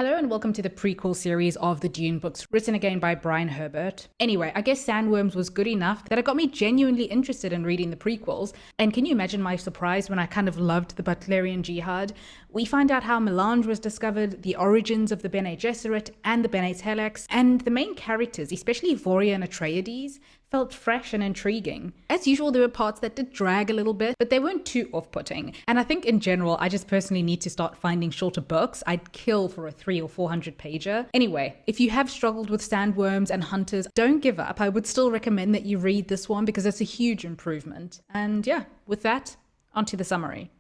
Hello and welcome to the prequel series of the Dune books, written again by Brian Herbert. Anyway, I guess Sandworms was good enough that it got me genuinely interested in reading the prequels. And can you imagine my surprise when I kind of loved the Butlerian Jihad? We find out how Melange was discovered, the origins of the Bene Gesserit and the Bene Telex, and the main characters, especially Voria and Atreides, felt fresh and intriguing. As usual, there were parts that did drag a little bit, but they weren't too off-putting. And I think in general, I just personally need to start finding shorter books. I'd kill for a 300 or 400 pager. Anyway, if you have struggled with Sandworms and Hunters, don't give up. I would still recommend that you read this one because it's a huge improvement. And yeah, with that, onto the summary.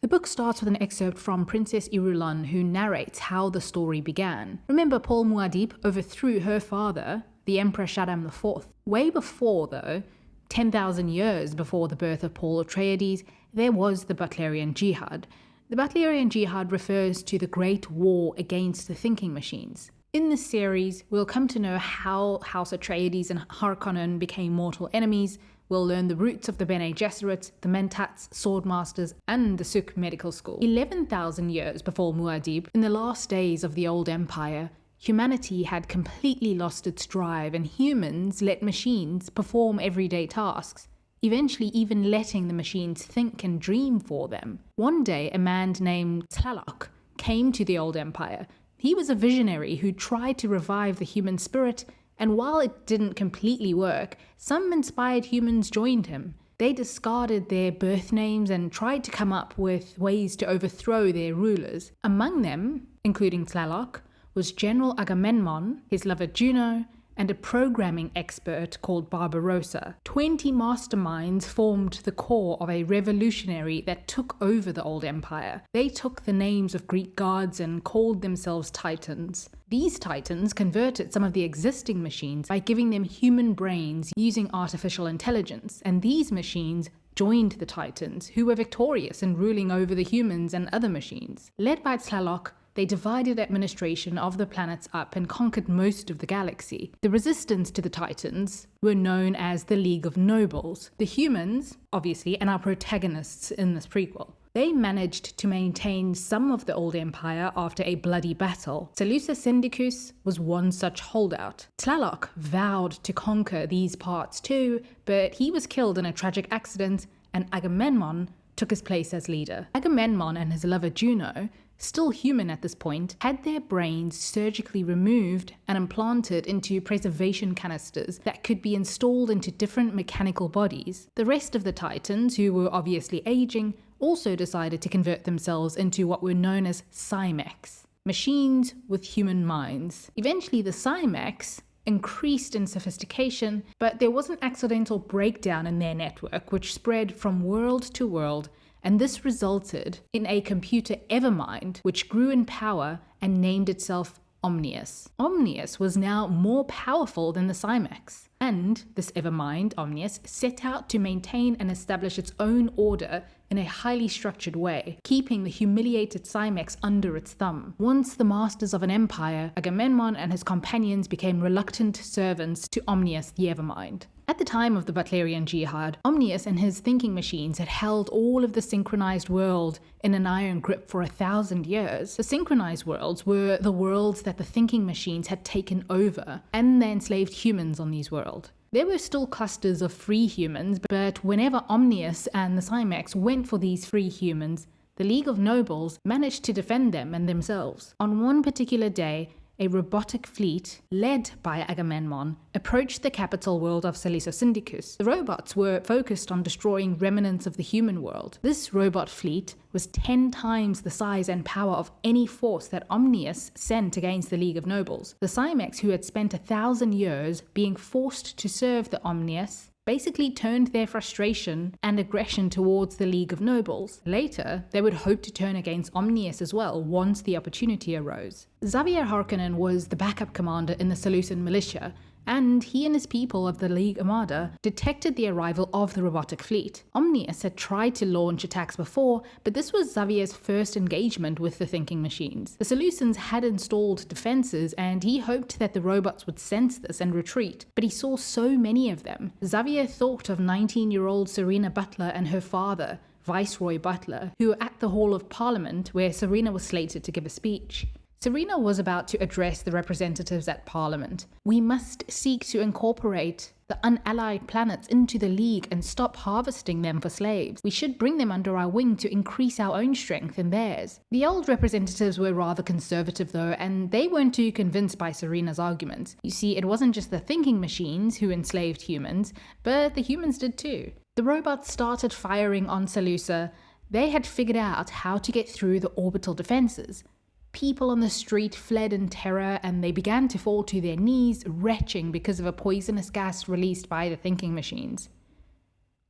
The book starts with an excerpt from Princess Irulan, who narrates how the story began. Remember, Paul Muad'Dib overthrew her father, the Emperor Shaddam IV. Way before, though, 10,000 years before the birth of Paul Atreides, there was the Butlerian Jihad. The Butlerian Jihad refers to the Great War against the thinking machines. In this series, we'll come to know how House Atreides and Harkonnen became mortal enemies. We'll learn the roots of the Bene Gesserit, the Mentats, Swordmasters, and the Suk Medical School. 11,000 years before Muad'Dib, in the last days of the Old Empire, humanity had completely lost its drive, and humans let machines perform everyday tasks, eventually even letting the machines think and dream for them. One day, a man named Tlaloc came to the Old Empire. He was a visionary who tried to revive the human spirit, and while it didn't completely work, some inspired humans joined him. They discarded their birth names and tried to come up with ways to overthrow their rulers. Among them, including Tlaloc, was General Agamemnon, his lover Juno, and a programming expert called Barbarossa. 20 masterminds formed the core of a revolutionary that took over the Old Empire. They took the names of Greek gods and called themselves Titans. These Titans converted some of the existing machines by giving them human brains using artificial intelligence, and these machines joined the Titans, who were victorious in ruling over the humans and other machines. Led by Tlaloc, they divided administration of the planets up and conquered most of the galaxy. The resistance to the Titans were known as the League of Nobles. The humans, obviously, and our protagonists in this prequel. They managed to maintain some of the Old Empire after a bloody battle. Seleucus Syndicus was one such holdout. Tlaloc vowed to conquer these parts too, but he was killed in a tragic accident, and Agamemnon took his place as leader. Agamemnon and his lover Juno, still human at this point, had their brains surgically removed and implanted into preservation canisters that could be installed into different mechanical bodies. The rest of the Titans, who were obviously aging, also decided to convert themselves into what were known as Psymechs, machines with human minds. Eventually, the Psymechs increased in sophistication, but there was an accidental breakdown in their network which spread from world to world, and this resulted in a computer Evermind which grew in power and named itself Omnius. Omnius was now more powerful than the Psymechs, and this Evermind, Omnius, set out to maintain and establish its own order in a highly structured way, keeping the humiliated Psymechs under its thumb. Once the masters of an empire, Agamemnon and his companions became reluctant servants to Omnius the Evermind. At the time of the Butlerian Jihad, Omnius and his thinking machines had held all of the synchronized world in an iron grip for 1,000 years. The synchronized worlds were the worlds that the thinking machines had taken over, and the enslaved humans on these worlds. There were still clusters of free humans, but whenever Omnius and the Psymechs went for these free humans, the League of Nobles managed to defend them and themselves. On one particular day, a robotic fleet, led by Agamemnon, approached the capital world of Seleucus Syndicus. The robots were focused on destroying remnants of the human world. This robot fleet was 10 times the size and power of any force that Omnius sent against the League of Nobles. The Psymechs, who had spent 1,000 years being forced to serve the Omnius, basically turned their frustration and aggression towards the League of Nobles. Later, they would hope to turn against Omnius as well once the opportunity arose. Xavier Harkonnen was the backup commander in the Seleucid militia, and he and his people of the League Armada detected the arrival of the robotic fleet. Omnius had tried to launch attacks before, but this was Xavier's first engagement with the thinking machines. The Seleucians had installed defenses, and he hoped that the robots would sense this and retreat, but he saw so many of them. Xavier thought of 19-year-old Serena Butler and her father, Viceroy Butler, who were at the Hall of Parliament where Serena was slated to give a speech. Serena was about to address the representatives at Parliament. "We must seek to incorporate the unallied planets into the League and stop harvesting them for slaves. We should bring them under our wing to increase our own strength and theirs." The old representatives were rather conservative though, and they weren't too convinced by Serena's arguments. You see, it wasn't just the thinking machines who enslaved humans, but the humans did too. The robots started firing on Seleucia. They had figured out how to get through the orbital defenses. People on the street fled in terror, and they began to fall to their knees, retching because of a poisonous gas released by the thinking machines.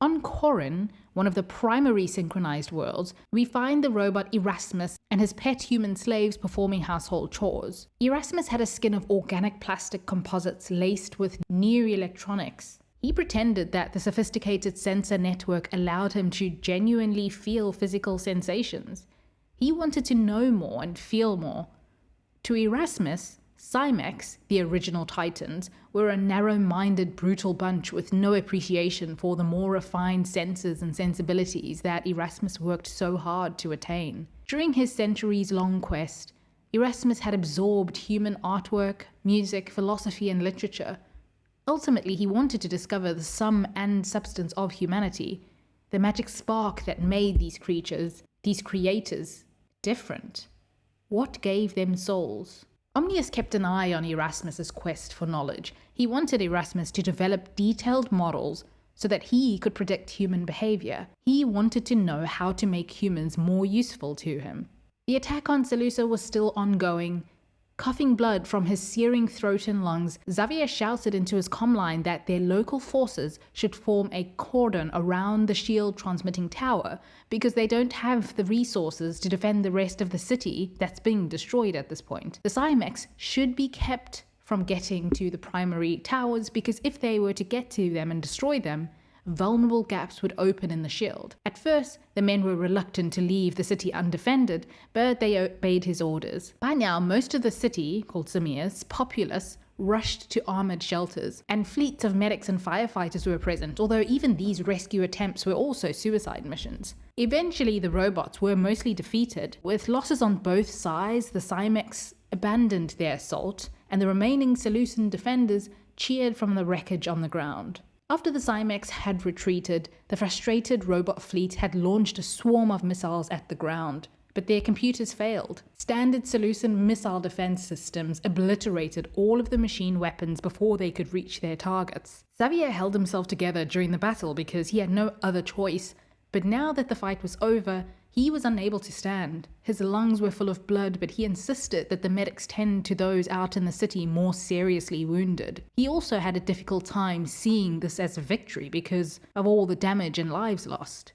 On Corin, one of the primary synchronized worlds, we find the robot Erasmus and his pet human slaves performing household chores. Erasmus had a skin of organic plastic composites laced with new electronics. He pretended that the sophisticated sensor network allowed him to genuinely feel physical sensations. He wanted to know more and feel more. To Erasmus, Cymex, the original Titans, were a narrow-minded, brutal bunch with no appreciation for the more refined senses and sensibilities that Erasmus worked so hard to attain. During his centuries-long quest, Erasmus had absorbed human artwork, music, philosophy, and literature. Ultimately, he wanted to discover the sum and substance of humanity, the magic spark that made these creators, different. What gave them souls? Omnius kept an eye on Erasmus's quest for knowledge. He wanted Erasmus to develop detailed models so that he could predict human behavior. He wanted to know how to make humans more useful to him. The attack on Seleucia was still ongoing. Coughing blood from his searing throat and lungs, Xavier shouted into his commline that their local forces should form a cordon around the shield transmitting tower because they don't have the resources to defend the rest of the city that's being destroyed at this point. The Cymex should be kept from getting to the primary towers because if they were to get to them and destroy them, vulnerable gaps would open in the shield. At first, the men were reluctant to leave the city undefended, but they obeyed his orders. By now, most of the city, called Samia's populace, rushed to armored shelters, and fleets of medics and firefighters were present, although even these rescue attempts were also suicide missions. Eventually, the robots were mostly defeated. With losses on both sides, the Cymex abandoned their assault, and the remaining Seleucian defenders cheered from the wreckage on the ground. After the Cymex had retreated, the frustrated robot fleet had launched a swarm of missiles at the ground, but their computers failed. Standard Seleucian missile defense systems obliterated all of the machine weapons before they could reach their targets. Xavier held himself together during the battle because he had no other choice, but now that the fight was over, he was unable to stand. His lungs were full of blood, but he insisted that the medics tend to those out in the city more seriously wounded. He also had a difficult time seeing this as a victory because of all the damage and lives lost.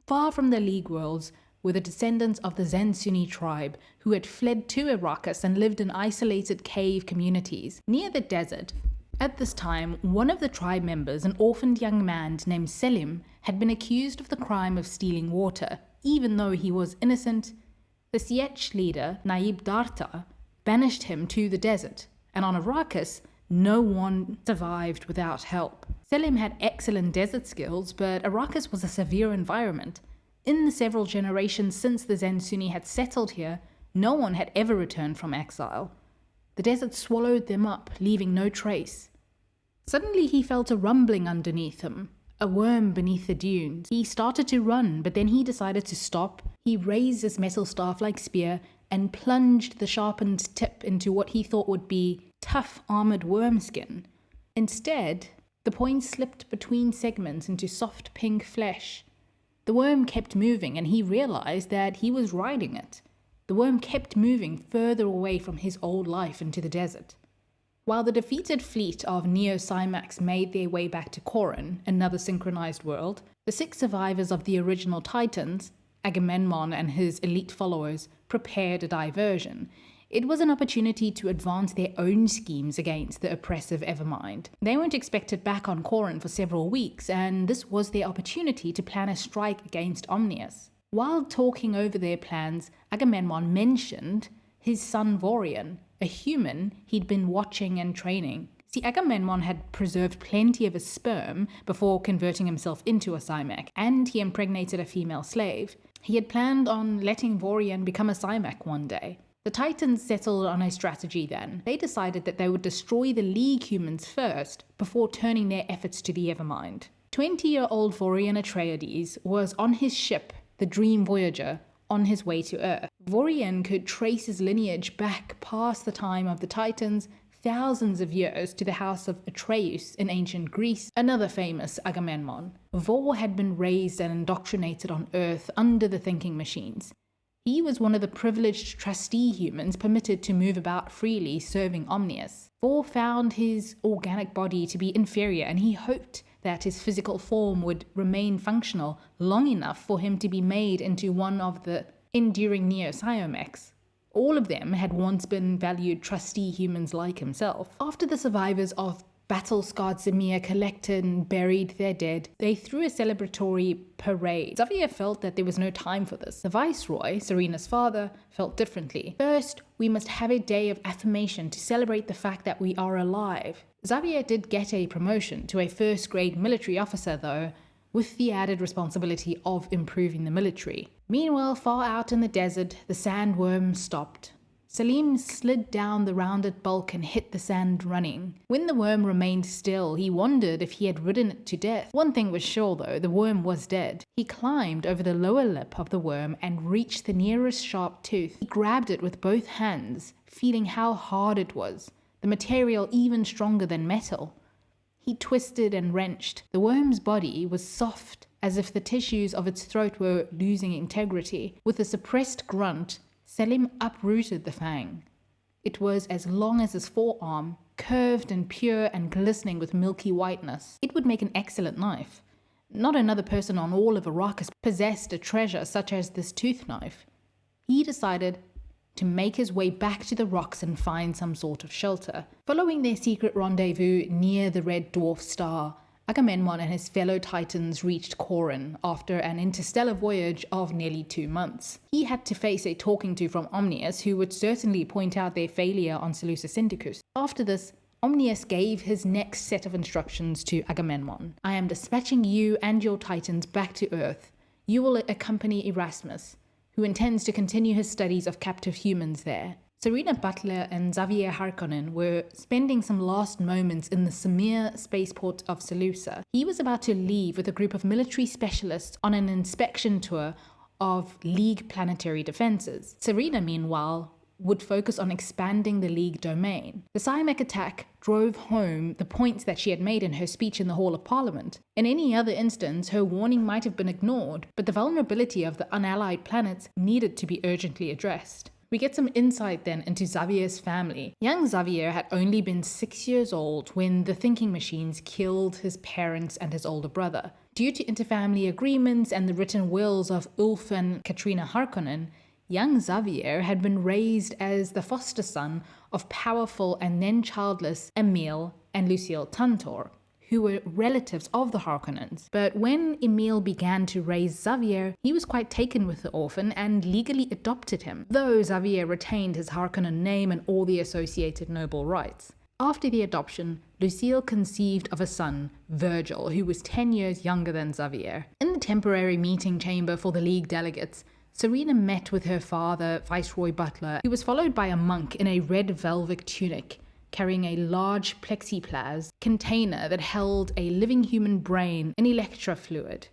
Far from the League worlds were the descendants of the Zensunni tribe who had fled to Arrakis and lived in isolated cave communities near the desert. At this time, one of the tribe members, an orphaned young man named Selim, had been accused of the crime of stealing water. Even though he was innocent, the Sietch leader, Naib Darta, banished him to the desert, and on Arrakis, no one survived without help. Selim had excellent desert skills, but Arrakis was a severe environment. In the several generations since the Zensunni had settled here, no one had ever returned from exile. The desert swallowed them up, leaving no trace. Suddenly he felt a rumbling underneath him, a worm beneath the dunes. He started to run, but then he decided to stop. He raised his metal staff-like spear and plunged the sharpened tip into what he thought would be tough armored worm skin. Instead, the point slipped between segments into soft pink flesh. The worm kept moving, and he realized that he was riding it. The worm kept moving further away from his old life into the desert. While the defeated fleet of Neo-Cymax made their way back to Corin, another synchronized world, the 6 survivors of the original Titans, Agamemnon and his elite followers, prepared a diversion. It was an opportunity to advance their own schemes against the oppressive Evermind. They weren't expected back on Corin for several weeks, and this was their opportunity to plan a strike against Omnius. While talking over their plans, Agamemnon mentioned his son Vorian, a human he'd been watching and training. See, Agamemnon had preserved plenty of his sperm before converting himself into a Cymac, and he impregnated a female slave. He had planned on letting Vorian become a Cymac one day. The Titans settled on a strategy then. They decided that they would destroy the League humans first before turning their efforts to the Evermind. 20-year-old Vorian Atreides was on his ship, the Dream Voyager, on his way to Earth. Vorian could trace his lineage back past the time of the Titans, thousands of years, to the house of Atreus in ancient Greece, another famous Agamemnon. Vor had been raised and indoctrinated on Earth under the thinking machines. He was one of the privileged trustee humans permitted to move about freely, serving Omnius. Vor found his organic body to be inferior, and he hoped that his physical form would remain functional long enough for him to be made into one of the enduring Neo-Siomechs. All of them had once been valued trustee humans like himself. After the survivors of battle-scarred Zemir collected and buried their dead, they threw a celebratory parade. Xavier felt that there was no time for this. The Viceroy, Serena's father, felt differently. First, we must have a day of affirmation to celebrate the fact that we are alive. Xavier did get a promotion to a first-grade military officer, though, with the added responsibility of improving the military. Meanwhile, far out in the desert, the sandworm stopped. Selim slid down the rounded bulk and hit the sand running. When the worm remained still, he wondered if he had ridden it to death. One thing was sure though, the worm was dead. He climbed over the lower lip of the worm and reached the nearest sharp tooth. He grabbed it with both hands, feeling how hard it was, the material even stronger than metal. He twisted and wrenched. The worm's body was soft, as if the tissues of its throat were losing integrity. With a suppressed grunt, Selim uprooted the fang. It was as long as his forearm, curved and pure and glistening with milky whiteness. It would make an excellent knife. Not another person on all of Arrakis possessed a treasure such as this tooth knife. He decided to make his way back to the rocks and find some sort of shelter. Following their secret rendezvous near the Red Dwarf Star, Agamemnon and his fellow Titans reached Corin after an interstellar voyage of nearly 2 months. He had to face a talking to from Omnius, who would certainly point out their failure on Seleucus Syndicus. After this, Omnius gave his next set of instructions to Agamemnon. I am dispatching you and your Titans back to Earth. You will accompany Erasmus, who intends to continue his studies of captive humans there. Serena Butler and Xavier Harkonnen were spending some last moments in the Samir spaceport of Seleucia. He was about to leave with a group of military specialists on an inspection tour of League planetary defenses. Serena, meanwhile, would focus on expanding the League domain. The Siamech attack drove home the points that she had made in her speech in the Hall of Parliament. In any other instance, her warning might have been ignored, but the vulnerability of the unallied planets needed to be urgently addressed. We get some insight then into Xavier's family. Young Xavier had only been 6 years old when the thinking machines killed his parents and his older brother. Due to interfamily agreements and the written wills of Ulf and Katrina Harkonnen, young Xavier had been raised as the foster son of powerful and then childless Emil and Lucille Tantor, who were relatives of the Harkonnens. But when Emil began to raise Xavier, he was quite taken with the orphan and legally adopted him, though Xavier retained his Harkonnen name and all the associated noble rights. After the adoption, Lucille conceived of a son, Virgil, who was 10 years younger than Xavier. In the temporary meeting chamber for the League delegates, Serena met with her father, Viceroy Butler, who was followed by a monk in a red velvet tunic, carrying a large plexiglass container that held a living human brain in electra fluid.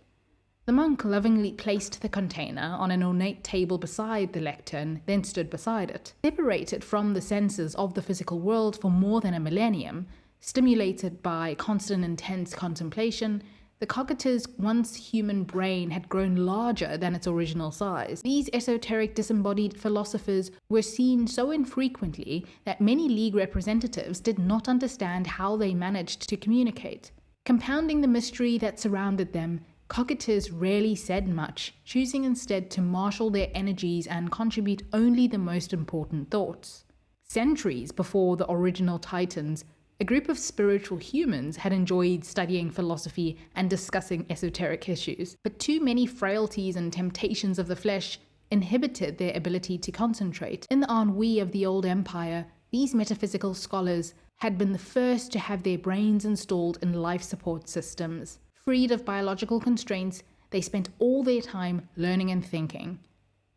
The monk lovingly placed the container on an ornate table beside the lectern, then stood beside it. Separated from the senses of the physical world for more than a millennium, stimulated by constant intense contemplation, the Cogator's once human brain had grown larger than its original size. These esoteric disembodied philosophers were seen so infrequently that many League representatives did not understand how they managed to communicate. Compounding the mystery that surrounded them, Cogators rarely said much, choosing instead to marshal their energies and contribute only the most important thoughts. Centuries before the original Titans, a group of spiritual humans had enjoyed studying philosophy and discussing esoteric issues, but too many frailties and temptations of the flesh inhibited their ability to concentrate. In the ennui of the old empire, these metaphysical scholars had been the first to have their brains installed in life support systems. Freed of biological constraints, they spent all their time learning and thinking.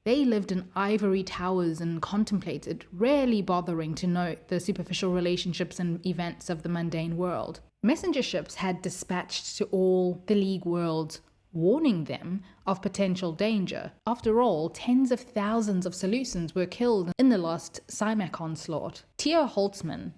They lived in ivory towers and contemplated, rarely bothering to note the superficial relationships and events of the mundane world. Messenger ships had dispatched to all the League worlds, warning them of potential danger. After all, tens of thousands of Seleucians were killed in the last Cymac onslaught. Theo Holtzman,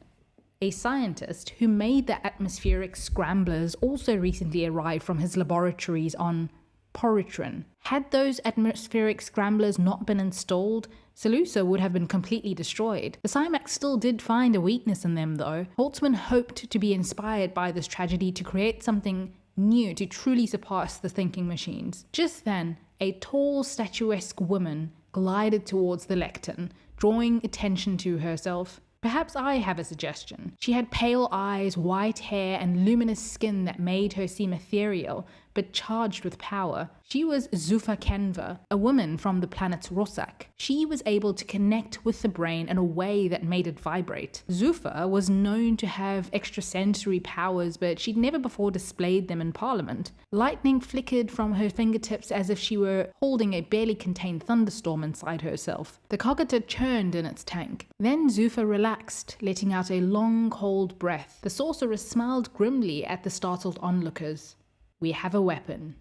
a scientist who made the atmospheric scramblers, also recently arrived from his laboratories on Porytron. Had those atmospheric scramblers not been installed, Seleucia would have been completely destroyed. The Cymacs still did find a weakness in them though. Holtzman hoped to be inspired by this tragedy to create something new to truly surpass the thinking machines. Just then, a tall, statuesque woman glided towards the lectern, drawing attention to herself. Perhaps I have a suggestion. She had pale eyes, white hair, and luminous skin that made her seem ethereal, but charged with power. She was Zuffa Kenva, a woman from the planet Rosak. She was able to connect with the brain in a way that made it vibrate. Zuffa was known to have extrasensory powers, but she'd never before displayed them in Parliament. Lightning flickered from her fingertips as if she were holding a barely contained thunderstorm inside herself. The cogita churned in its tank. Then Zuffa relaxed, letting out a long, cold breath. The sorceress smiled grimly at the startled onlookers. We have a weapon.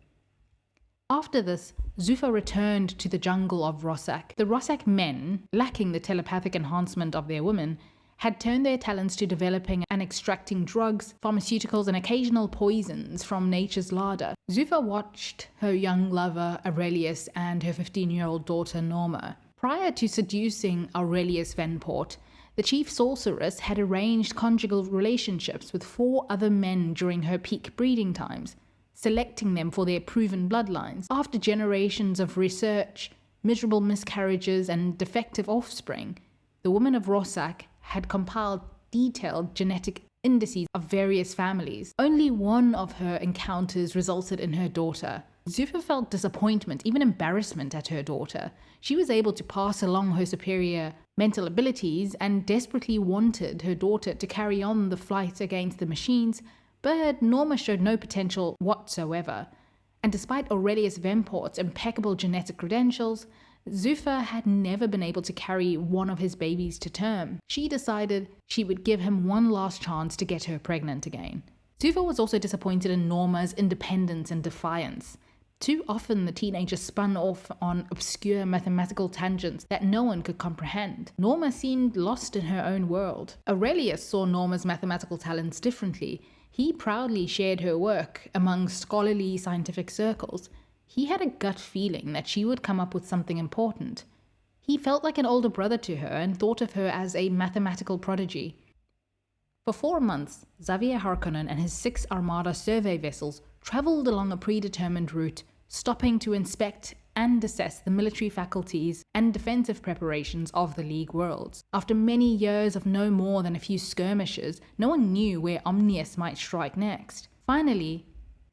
After this, Zuffa returned to the jungle of Rosak. The Rosak men, lacking the telepathic enhancement of their women, had turned their talents to developing and extracting drugs, pharmaceuticals, and occasional poisons from nature's larder. Zuffa watched her young lover Aurelius and her 15-year-old daughter Norma. Prior to seducing Aurelius Venport, the chief sorceress had arranged conjugal relationships with 4 other men during her peak breeding times, selecting them for their proven bloodlines. After generations of research, miserable miscarriages, and defective offspring, the woman of Rosak had compiled detailed genetic indices of various families. Only one of her encounters resulted in her daughter. Zuffa felt disappointment, even embarrassment at her daughter. She was able to pass along her superior mental abilities and desperately wanted her daughter to carry on the fight against the machines, but Norma showed no potential whatsoever. And despite Aurelius Venport's impeccable genetic credentials, Zuffa had never been able to carry one of his babies to term. She decided she would give him one last chance to get her pregnant again. Zuffa was also disappointed in Norma's independence and defiance. Too often the teenager spun off on obscure mathematical tangents that no one could comprehend. Norma seemed lost in her own world. Aurelius saw Norma's mathematical talents differently. He proudly shared her work among scholarly scientific circles. He had a gut feeling that she would come up with something important. He felt like an older brother to her and thought of her as a mathematical prodigy. For 4 months, Xavier Harkonnen and his 6 Armada survey vessels traveled along a predetermined route, stopping to inspect and assess the military faculties and defensive preparations of the League worlds. After many years of no more than a few skirmishes, no one knew where Omnius might strike next. Finally,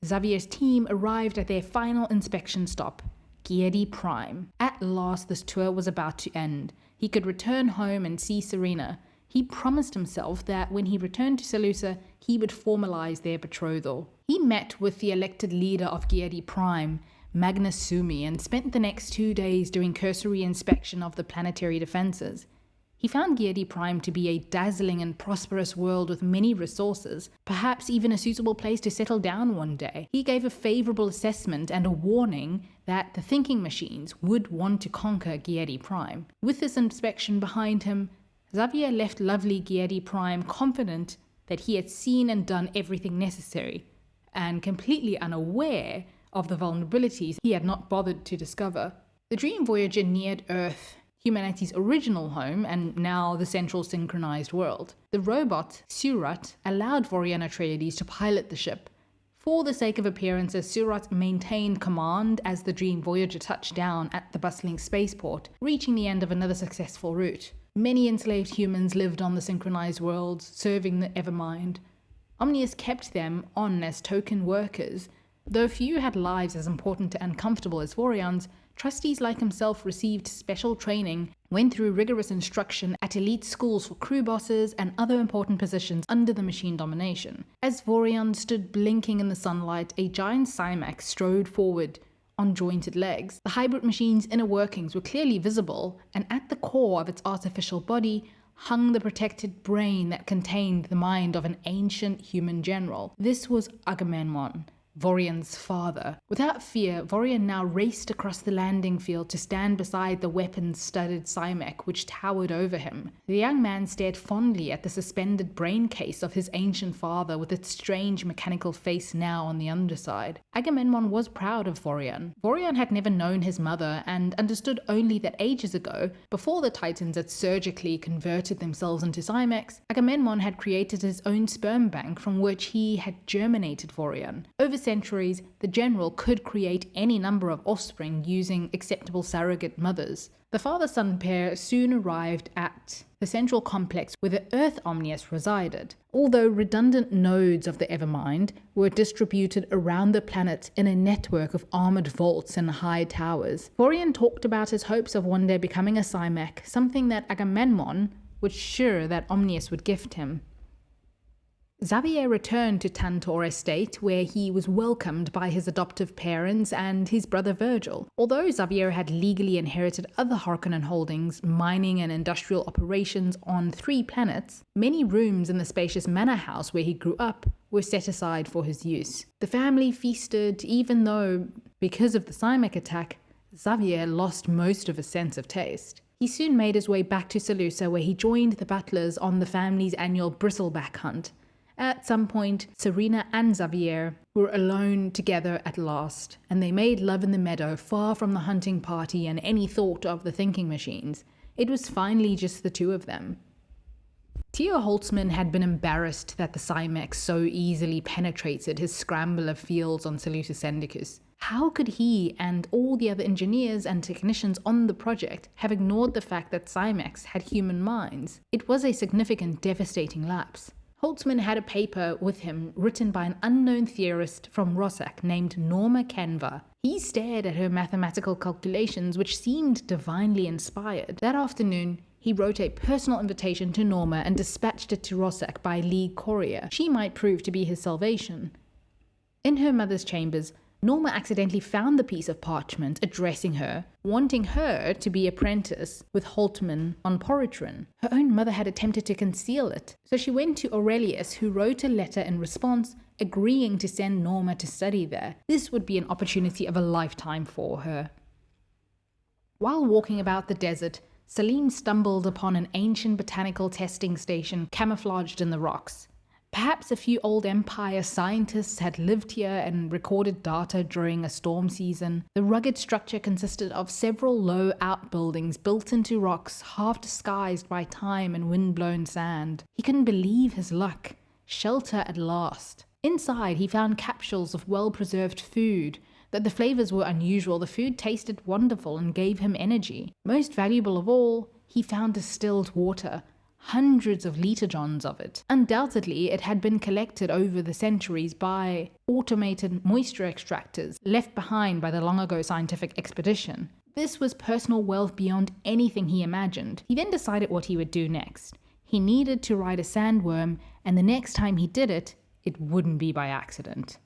Xavier's team arrived at their final inspection stop, Giedi Prime. At last, this tour was about to end. He could return home and see Serena. He promised himself that when he returned to Seleucia, he would formalize their betrothal. He met with the elected leader of Giedi Prime, Magnus Sumi, and spent the next 2 days doing cursory inspection of the planetary defenses. He found Giedi Prime to be a dazzling and prosperous world with many resources, perhaps even a suitable place to settle down one day. He gave a favorable assessment and a warning that the thinking machines would want to conquer Giedi Prime. With this inspection behind him, Xavier left lovely Giedi Prime confident that he had seen and done everything necessary, and completely unaware of the vulnerabilities he had not bothered to discover. The Dream Voyager neared Earth, humanity's original home, and now the central synchronized world. The robot, Surat, allowed Vorian Atreides to pilot the ship. For the sake of appearances, Surat maintained command as the Dream Voyager touched down at the bustling spaceport, reaching the end of another successful route. Many enslaved humans lived on the synchronized worlds, serving the Evermind. Omnius kept them on as token workers. Though few had lives as important and comfortable as Vorians, trustees like himself received special training, went through rigorous instruction at elite schools for crew bosses and other important positions under the machine domination. As Vorian stood blinking in the sunlight, a giant Cymac strode forward, on jointed legs. The hybrid machine's inner workings were clearly visible, and at the core of its artificial body hung the protected brain that contained the mind of an ancient human general. This was Agamemnon, Vorion's father. Without fear, Vorion now raced across the landing field to stand beside the weapon-studded Simek which towered over him. The young man stared fondly at the suspended brain case of his ancient father with its strange mechanical face now on the underside. Agamemnon was proud of Vorion. Vorion had never known his mother and understood only that ages ago, before the Titans had surgically converted themselves into Simeks, Agamemnon had created his own sperm bank from which he had germinated Vorion. Over centuries, the general could create any number of offspring using acceptable surrogate mothers. The father-son pair soon arrived at the central complex where the Earth Omnius resided. Although redundant nodes of the Evermind were distributed around the planet in a network of armored vaults and high towers, Vorion talked about his hopes of one day becoming a Simek, something that Agamemnon was sure that Omnius would gift him. Xavier returned to Tantor Estate, where he was welcomed by his adoptive parents and his brother Virgil. Although Xavier had legally inherited other Harkonnen holdings, mining and industrial operations on 3 planets, many rooms in the spacious manor house where he grew up were set aside for his use. The family feasted, even though, because of the Simek attack, Xavier lost most of his sense of taste. He soon made his way back to Seleucia, where he joined the butlers on the family's annual bristleback hunt. At some point, Serena and Xavier were alone together at last, and they made love in the meadow, far from the hunting party and any thought of the thinking machines. It was finally just the two of them. Theo Holtzman had been embarrassed that the Simeks so easily penetrated his scramble of fields on Seleucus Sendicus. How could he and all the other engineers and technicians on the project have ignored the fact that Simeks had human minds? It was a significant, devastating lapse. Holtzman had a paper with him written by an unknown theorist from Rossack named Norma Kenva. He stared at her mathematical calculations, which seemed divinely inspired. That afternoon, he wrote a personal invitation to Norma and dispatched it to Rossack by league courier. She might prove to be his salvation. In her mother's chambers, Norma accidentally found the piece of parchment addressing her, wanting her to be apprentice with Holtzman on Poritrin. Her own mother had attempted to conceal it, so she went to Aurelius, who wrote a letter in response, agreeing to send Norma to study there. This would be an opportunity of a lifetime for her. While walking about the desert, Salim stumbled upon an ancient botanical testing station camouflaged in the rocks. Perhaps a few old Empire scientists had lived here and recorded data during a storm season. The rugged structure consisted of several low outbuildings built into rocks, half disguised by time and wind-blown sand. He couldn't believe his luck. Shelter at last. Inside, he found capsules of well-preserved food. Though the flavors were unusual, the food tasted wonderful and gave him energy. Most valuable of all, he found distilled water. Hundreds of liter-johns of it. Undoubtedly, it had been collected over the centuries by automated moisture extractors left behind by the long-ago scientific expedition. This was personal wealth beyond anything he imagined. He then decided what he would do next. He needed to ride a sandworm, and the next time he did it, it wouldn't be by accident.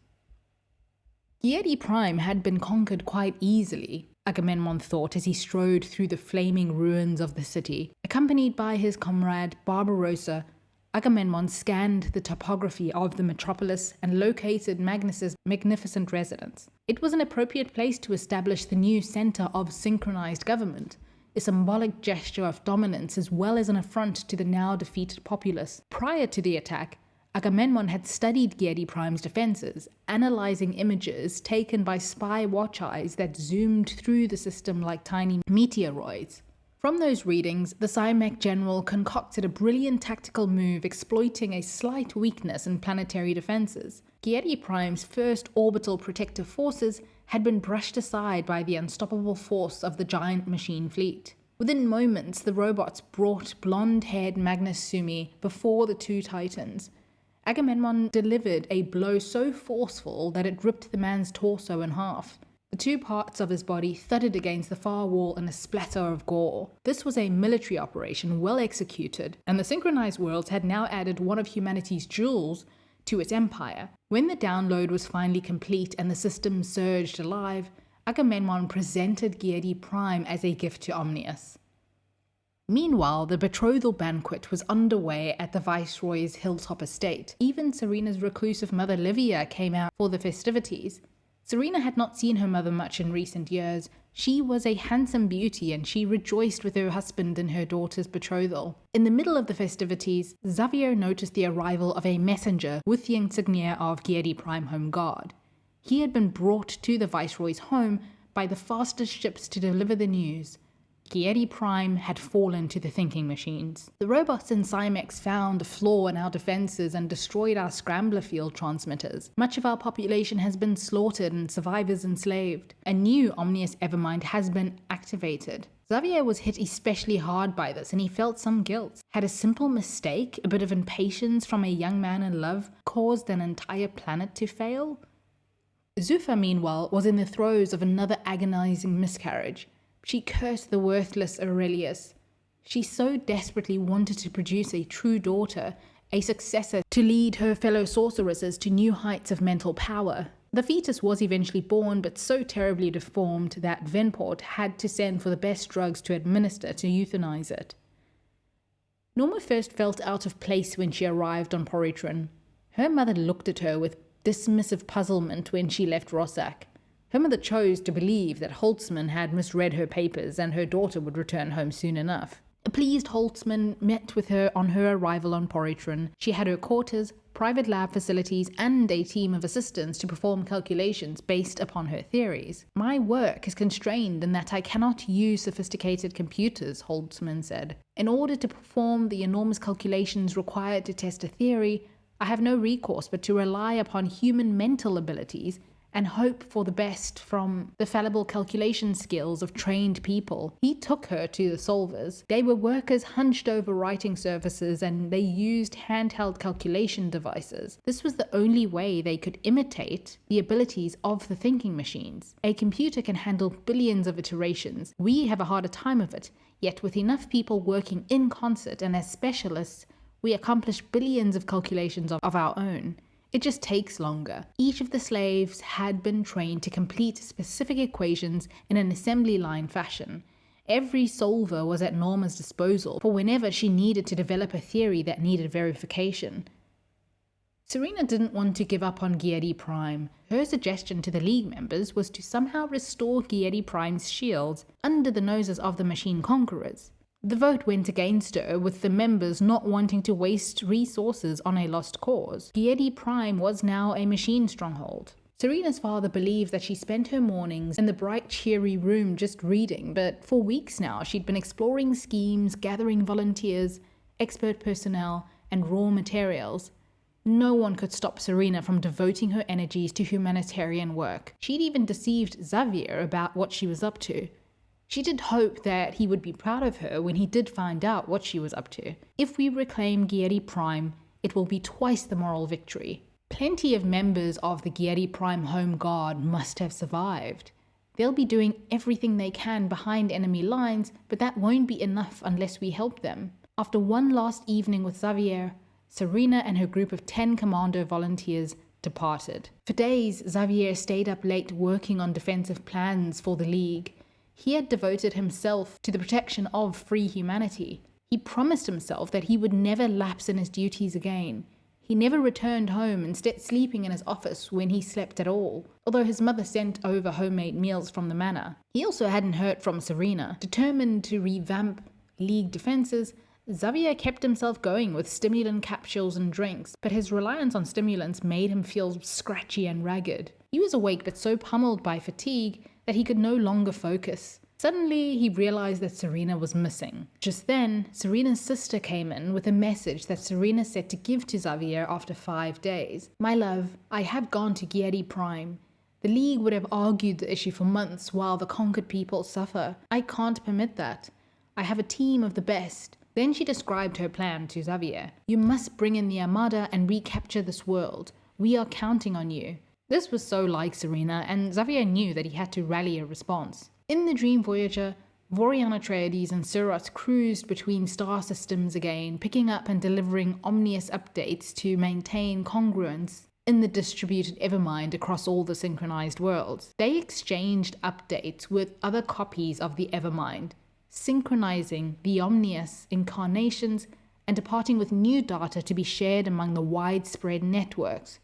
Giedi Prime had been conquered quite easily, Agamemnon thought as he strode through the flaming ruins of the city. Accompanied by his comrade Barbarossa, Agamemnon scanned the topography of the metropolis and located Magnus's magnificent residence. It was an appropriate place to establish the new center of synchronized government, a symbolic gesture of dominance as well as an affront to the now defeated populace. Prior to the attack, Agamemnon had studied Giedi Prime's defenses, analyzing images taken by spy watch eyes that zoomed through the system like tiny meteoroids. From those readings, the Simek general concocted a brilliant tactical move exploiting a slight weakness in planetary defenses. Giedi Prime's first orbital protective forces had been brushed aside by the unstoppable force of the giant machine fleet. Within moments, the robots brought blonde-haired Magnus Sumi before the two titans. Agamemnon delivered a blow so forceful that it ripped the man's torso in half. The two parts of his body thudded against the far wall in a splatter of gore. This was a military operation well executed, and the synchronized worlds had now added one of humanity's jewels to its empire. When the download was finally complete and the system surged alive, Agamemnon presented Giedi Prime as a gift to Omnius. Meanwhile, the betrothal banquet was underway at the Viceroy's hilltop estate. Even Serena's reclusive mother Livia came out for the festivities. Serena had not seen her mother much in recent years. She was a handsome beauty and she rejoiced with her husband in her daughter's betrothal. In the middle of the festivities, Xavier noticed the arrival of a messenger with the insignia of Giedi Prime Home Guard. He had been brought to the Viceroy's home by the fastest ships to deliver the news. Giedi Prime had fallen to the thinking machines. The robots in Cymex found a flaw in our defenses and destroyed our scrambler field transmitters. Much of our population has been slaughtered and survivors enslaved. A new Omnius Evermind has been activated. Xavier was hit especially hard by this and he felt some guilt. Had a simple mistake, a bit of impatience from a young man in love, caused an entire planet to fail? Zuffa, meanwhile, was in the throes of another agonizing miscarriage. She cursed the worthless Aurelius. She so desperately wanted to produce a true daughter, a successor to lead her fellow sorceresses to new heights of mental power. The fetus was eventually born, but so terribly deformed that Venport had to send for the best drugs to administer to euthanize it. Norma first felt out of place when she arrived on Porytron. Her mother looked at her with dismissive puzzlement when she left Rossack. Her mother chose to believe that Holtzman had misread her papers and her daughter would return home soon enough. A pleased Holtzman met with her on her arrival on Porytron. She had her quarters, private lab facilities, and a team of assistants to perform calculations based upon her theories. "My work is constrained in that I cannot use sophisticated computers," Holtzman said. "In order to perform the enormous calculations required to test a theory, I have no recourse but to rely upon human mental abilities and hope for the best from the fallible calculation skills of trained people." He took her to the solvers. They were workers hunched over writing surfaces and they used handheld calculation devices. This was the only way they could imitate the abilities of the thinking machines. A computer can handle billions of iterations. We have a harder time of it, yet with enough people working in concert and as specialists, we accomplish billions of calculations of our own. It just takes longer. Each of the slaves had been trained to complete specific equations in an assembly line fashion. Every solver was at Norma's disposal for whenever she needed to develop a theory that needed verification. Serena didn't want to give up on Giedi Prime. Her suggestion to the League members was to somehow restore Giedi Prime's shields under the noses of the machine conquerors. The vote went against her, with the members not wanting to waste resources on a lost cause. Giedi Prime was now a machine stronghold. Serena's father believed that she spent her mornings in the bright, cheery room just reading, but for weeks now she'd been exploring schemes, gathering volunteers, expert personnel, and raw materials. No one could stop Serena from devoting her energies to humanitarian work. She'd even deceived Xavier about what she was up to. She did hope that he would be proud of her when he did find out what she was up to. If we reclaim Giedi Prime, it will be twice the moral victory. Plenty of members of the Giedi Prime Home Guard must have survived. They'll be doing everything they can behind enemy lines, but that won't be enough unless we help them. After one last evening with Xavier, Serena and her group of 10 commando volunteers departed. For days, Xavier stayed up late working on defensive plans for the League. He had devoted himself to the protection of free humanity. He promised himself that he would never lapse in his duties again. He never returned home, instead sleeping in his office when he slept at all, although his mother sent over homemade meals from the manor. He also hadn't heard from Serena. Determined to revamp League defenses, Xavier kept himself going with stimulant capsules and drinks, but his reliance on stimulants made him feel scratchy and ragged. He was awake but so pummeled by fatigue that he could no longer focus. Suddenly, he realized that Serena was missing. Just then, Serena's sister came in with a message that Serena said to give to Xavier after 5 days. "My love, I have gone to Giedi Prime. The League would have argued the issue for months while the conquered people suffer. I can't permit that. I have a team of the best." Then she described her plan to Xavier. "You must bring in the Armada and recapture this world. We are counting on you." This was so like Serena, and Xavier knew that he had to rally a response. In the Dream Voyager, Vorian Atreides and Surat cruised between star systems again, picking up and delivering omnious updates to maintain congruence. in the distributed Evermind across all the synchronized worlds. They exchanged updates with other copies of the Evermind, synchronizing the Omnius incarnations and departing with new data to be shared among the widespread networks.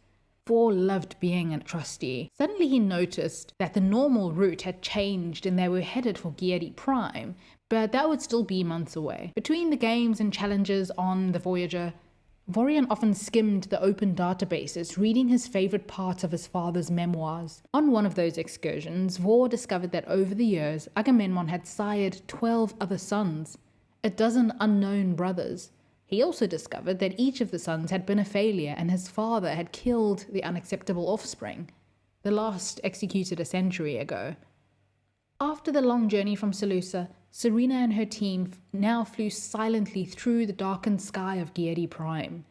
Vor loved being a trustee. Suddenly he noticed that the normal route had changed and they were headed for Giedi Prime, but that would still be months away. Between the games and challenges on the Voyager, Vorian often skimmed the open databases, reading his favorite parts of his father's memoirs. On one of those excursions, Vor discovered that over the years, Agamemnon had sired 12 other sons, a dozen unknown brothers. He also discovered that each of the sons had been a failure and his father had killed the unacceptable offspring, the last executed a century ago. After the long journey from Seleucia, Serena and her team now flew silently through the darkened sky of Giedi Prime.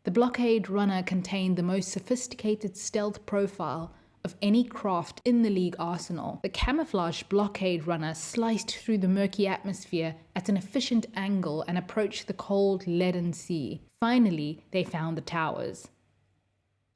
The blockade runner contained the most sophisticated stealth profile of any craft in the League arsenal. The camouflage blockade runner sliced through the murky atmosphere at an efficient angle and approached the cold, leaden sea. Finally, they found the towers.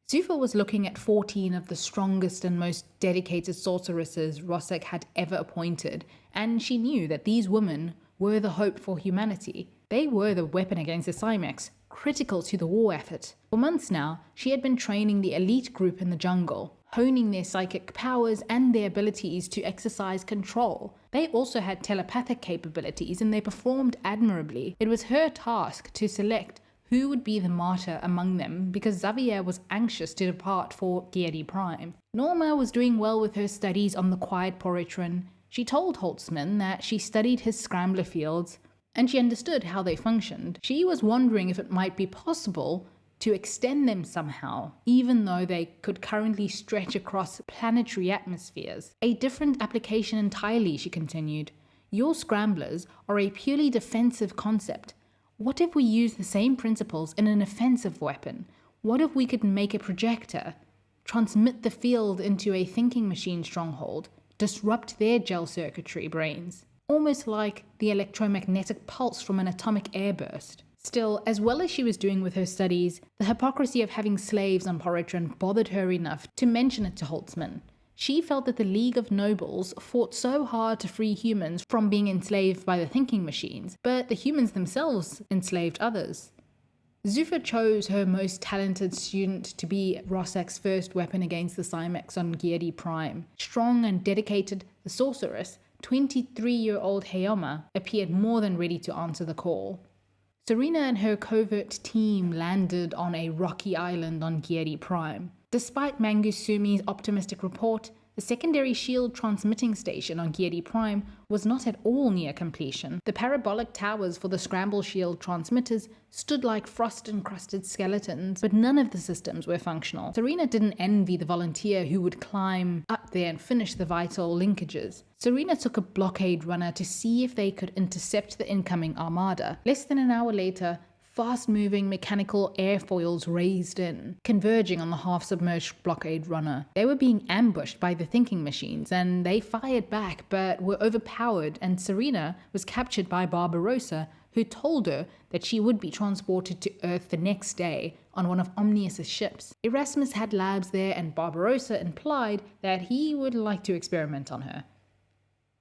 Zuffa was looking at 14 of the strongest and most dedicated sorceresses Rosek had ever appointed, and she knew that these women were the hope for humanity. They were the weapon against the Cymex, critical to the war effort. For months now, she had been training the elite group in the jungle, honing their psychic powers and their abilities to exercise control. They also had telepathic capabilities and they performed admirably. It was her task to select who would be the martyr among them because Xavier was anxious to depart for Giedi Prime. Norma was doing well with her studies on the Quiet Porytron. She told Holtzman that she studied his scrambler fields and she understood how they functioned. She was wondering if it might be possible to extend them somehow, even though they could currently stretch across planetary atmospheres. A different application entirely, she continued. Your scramblers are a purely defensive concept. What if we use the same principles in an offensive weapon? What if we could make a projector, transmit the field into a thinking machine stronghold, disrupt their gel circuitry brains? Almost like the electromagnetic pulse from an atomic airburst. Still, as well as she was doing with her studies, the hypocrisy of having slaves on Porytron bothered her enough to mention it to Holtzman. She felt that the League of Nobles fought so hard to free humans from being enslaved by the thinking machines, but the humans themselves enslaved others. Zuffa chose her most talented student to be Rosek's first weapon against the Cymex on Giedi Prime. Strong and dedicated, the sorceress, 23-year-old Heoma, appeared more than ready to answer the call. Serena and her covert team landed on a rocky island on Giedi Prime. Despite Mangusumi's optimistic report, the secondary shield transmitting station on Giedi Prime was not at all near completion. The parabolic towers for the scramble shield transmitters stood like frost-encrusted skeletons, but none of the systems were functional. Serena didn't envy the volunteer who would climb up there and finish the vital linkages. Serena took a blockade runner to see if they could intercept the incoming armada. Less than an hour later, fast-moving mechanical airfoils raised in, converging on the half-submerged blockade runner. They were being ambushed by the thinking machines, and they fired back but were overpowered, and Serena was captured by Barbarossa, who told her that she would be transported to Earth the next day on one of Omnius' ships. Erasmus had labs there, and Barbarossa implied that he would like to experiment on her.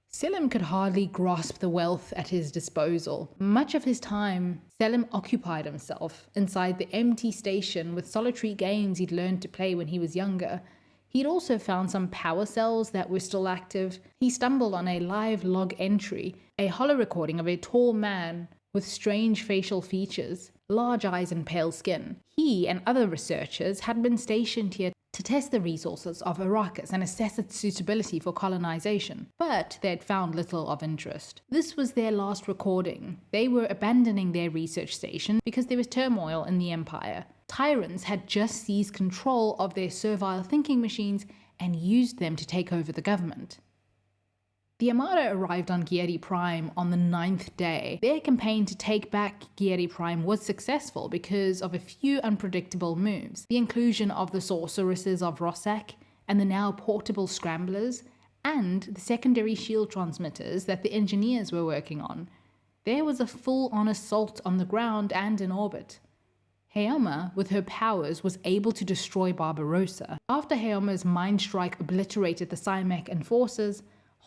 Selim could hardly grasp the wealth at his disposal. Much of his time, Selim occupied himself inside the empty station with solitary games he'd learned to play when he was younger. He'd also found some power cells that were still active. He stumbled on a live log entry, a holo recording of a tall man with strange facial features, large eyes and pale skin. He and other researchers had been stationed here to test the resources of Arrakis and assess its suitability for colonization, but they had found little of interest. This was their last recording. They were abandoning their research station because there was turmoil in the Empire. Tyrants had just seized control of their servile thinking machines and used them to take over the government. The Armada arrived on Giedi Prime on the 9th day. Their campaign to take back Giedi Prime was successful because of a few unpredictable moves. The inclusion of the sorceresses of Rosek and the now portable scramblers, and the secondary shield transmitters that the engineers were working on. There was a full-on assault on the ground and in orbit. Heoma, with her powers, was able to destroy Barbarossa. After Heoma's mind strike obliterated the Simek enforcers,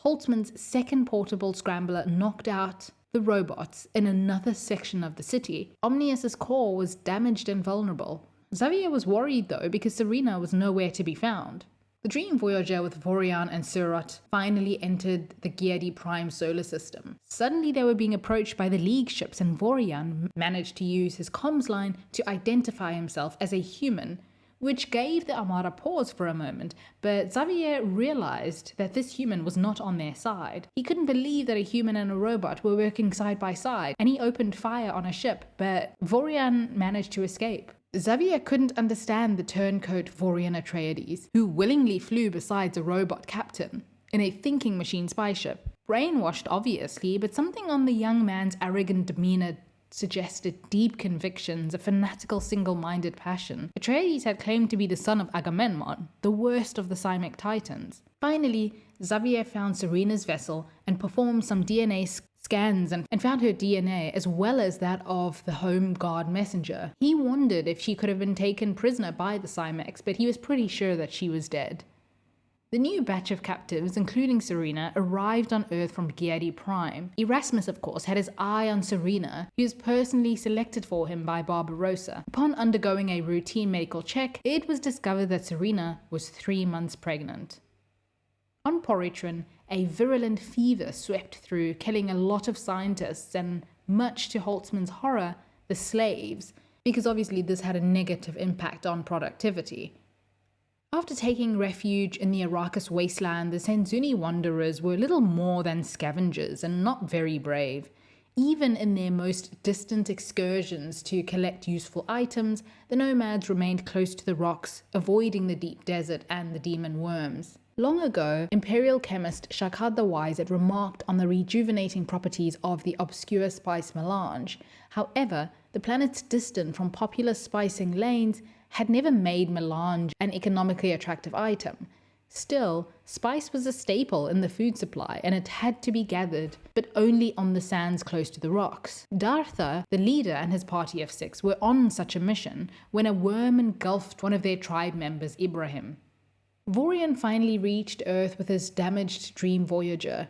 Holtzman's second portable scrambler knocked out the robots in another section of the city. Omnius's core was damaged and vulnerable. Xavier was worried though because Serena was nowhere to be found. The Dream Voyager with Vorian and Surot finally entered the Giadi Prime solar system. Suddenly they were being approached by the League ships, and Vorian managed to use his comms line to identify himself as a human, which gave the Armada pause for a moment, but Xavier realized that this human was not on their side. He couldn't believe that a human and a robot were working side by side, and he opened fire on a ship, but Vorian managed to escape. Xavier couldn't understand the turncoat Vorian Atreides, who willingly flew beside a robot captain in a thinking machine spy ship. Brainwashed, obviously, but something on the young man's arrogant demeanor suggested deep convictions, a fanatical single-minded passion. Atreides had claimed to be the son of Agamemnon, the worst of the Simek Titans. Finally, Xavier found Serena's vessel and performed some DNA scans and found her DNA as well as that of the Home Guard messenger. He wondered if she could have been taken prisoner by the Simeks, but he was pretty sure that she was dead. The new batch of captives, including Serena, arrived on Earth from Giadi Prime. Erasmus, of course, had his eye on Serena, who was personally selected for him by Barbarossa. Upon undergoing a routine medical check, it was discovered that Serena was 3 months pregnant. On Porytron, a virulent fever swept through, killing a lot of scientists and, much to Holtzman's horror, the slaves, because obviously this had a negative impact on productivity. After taking refuge in the Arrakis wasteland, the Senzuni wanderers were little more than scavengers and not very brave. Even in their most distant excursions to collect useful items, the nomads remained close to the rocks, avoiding the deep desert and the demon worms. Long ago, Imperial chemist Shakad the Wise had remarked on the rejuvenating properties of the obscure spice melange. However, the planets distant from popular spicing lanes had never made melange an economically attractive item. Still, spice was a staple in the food supply, and it had to be gathered, but only on the sands close to the rocks. Dartha, the leader, and his party of 6 were on such a mission when a worm engulfed one of their tribe members, Ibrahim. Vorian finally reached Earth with his damaged Dream Voyager.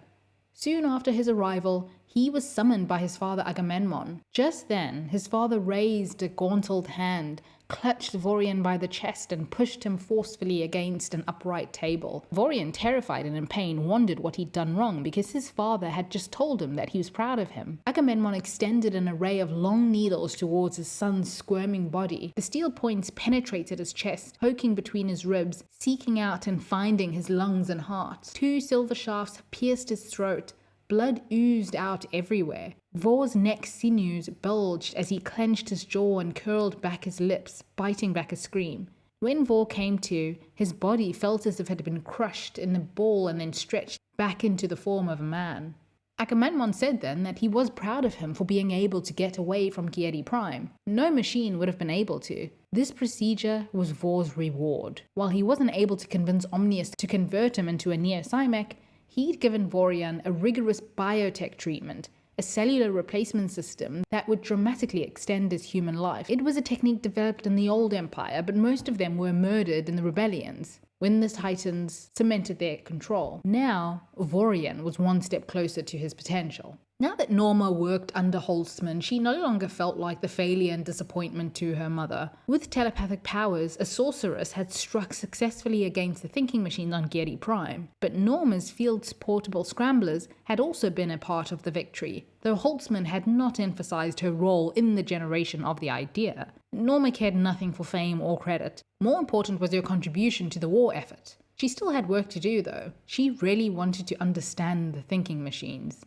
Soon after his arrival, he was summoned by his father Agamemnon. Just then, his father raised a gauntlet hand, clutched Vorian by the chest and pushed him forcefully against an upright table. Vorian, terrified and in pain, wondered what he'd done wrong because his father had just told him that he was proud of him. Agamemnon extended an array of long needles towards his son's squirming body. The steel points penetrated his chest, poking between his ribs, seeking out and finding his lungs and heart. 2 silver shafts pierced his throat. Blood oozed out everywhere. Vor's neck sinews bulged as he clenched his jaw and curled back his lips, biting back a scream. When Vor came to, his body felt as if it had been crushed in a ball and then stretched back into the form of a man. Agamemnon said then that he was proud of him for being able to get away from Giadi Prime. No machine would have been able to. This procedure was Vor's reward. While he wasn't able to convince Omnius to convert him into a Neo-Simek, he'd given Vorian a rigorous biotech treatment, a cellular replacement system that would dramatically extend his human life. It was a technique developed in the old empire, but most of them were murdered in the rebellions, when the Titans cemented their control. Now, Vorian was one step closer to his potential. Now that Norma worked under Holtzman, she no longer felt like the failure and disappointment to her mother. With telepathic powers, a sorceress had struck successfully against the thinking machines on Giadi Prime, but Norma's field's portable scramblers had also been a part of the victory, though Holtzman had not emphasized her role in the generation of the idea. Norma cared nothing for fame or credit. More important was her contribution to the war effort. She still had work to do, though. She really wanted to understand the thinking machines.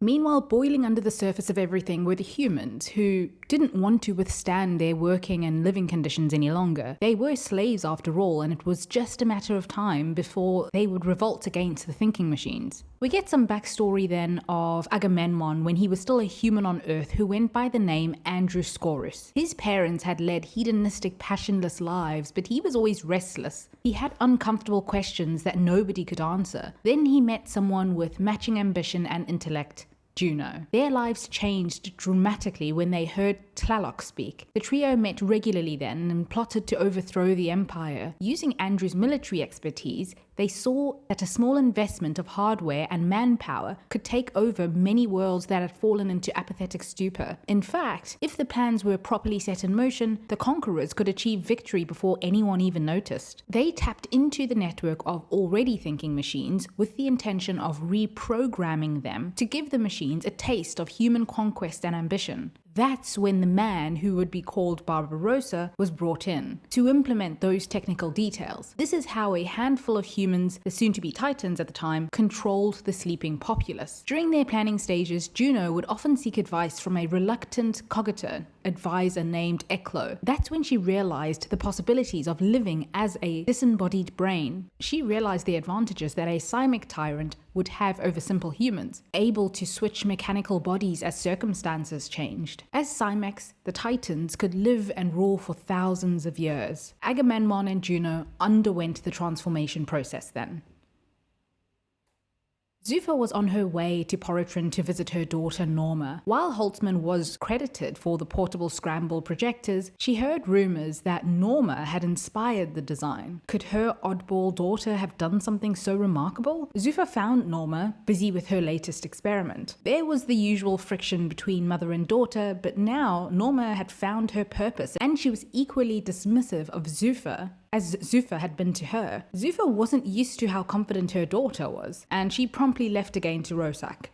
Meanwhile, boiling under the surface of everything were the humans, who didn't want to withstand their working and living conditions any longer. They were slaves after all, and it was just a matter of time before they would revolt against the thinking machines. We get some backstory then of Agamemnon when he was still a human on Earth who went by the name Andrew Scorus. His parents had led hedonistic, passionless lives, but he was always restless. He had uncomfortable questions that nobody could answer. Then he met someone with matching ambition and intellect, Juno. Their lives changed dramatically when they heard Tlaloc speak. The trio met regularly then and plotted to overthrow the Empire. Using Andrew's military expertise, they saw that a small investment of hardware and manpower could take over many worlds that had fallen into apathetic stupor. In fact, if the plans were properly set in motion, the conquerors could achieve victory before anyone even noticed. They tapped into the network of already thinking machines with the intention of reprogramming them to give the machines a taste of human conquest and ambition. That's when the man who would be called Barbarossa was brought in to implement those technical details. This is how a handful of humans, the soon-to-be Titans at the time, controlled the sleeping populace. During their planning stages, Juno would often seek advice from a reluctant cognitor advisor named Eklo. That's when she realized the possibilities of living as a disembodied brain. She realized the advantages that a Psymic tyrant would have over simple humans, able to switch mechanical bodies as circumstances changed. As Psymex, the Titans could live and rule for thousands of years. Agamemnon and Juno underwent the transformation process then. Zuffa was on her way to Porotron to visit her daughter Norma. While Holtzman was credited for the portable scramble projectors, she heard rumors that Norma had inspired the design. Could her oddball daughter have done something so remarkable? Zuffa found Norma busy with her latest experiment. There was the usual friction between mother and daughter, but now Norma had found her purpose, and she was equally dismissive of Zuffa as Zuffa had been to her. Zuffa wasn't used to how confident her daughter was, and she promptly left again to Rosak.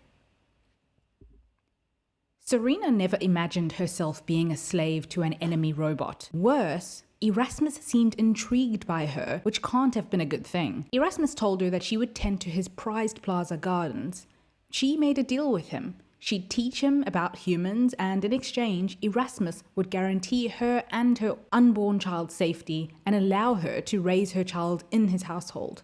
Serena never imagined herself being a slave to an enemy robot. Worse, Erasmus seemed intrigued by her, which can't have been a good thing. Erasmus told her that she would tend to his prized plaza gardens. She made a deal with him. She'd teach him about humans, and in exchange, Erasmus would guarantee her and her unborn child's safety and allow her to raise her child in his household.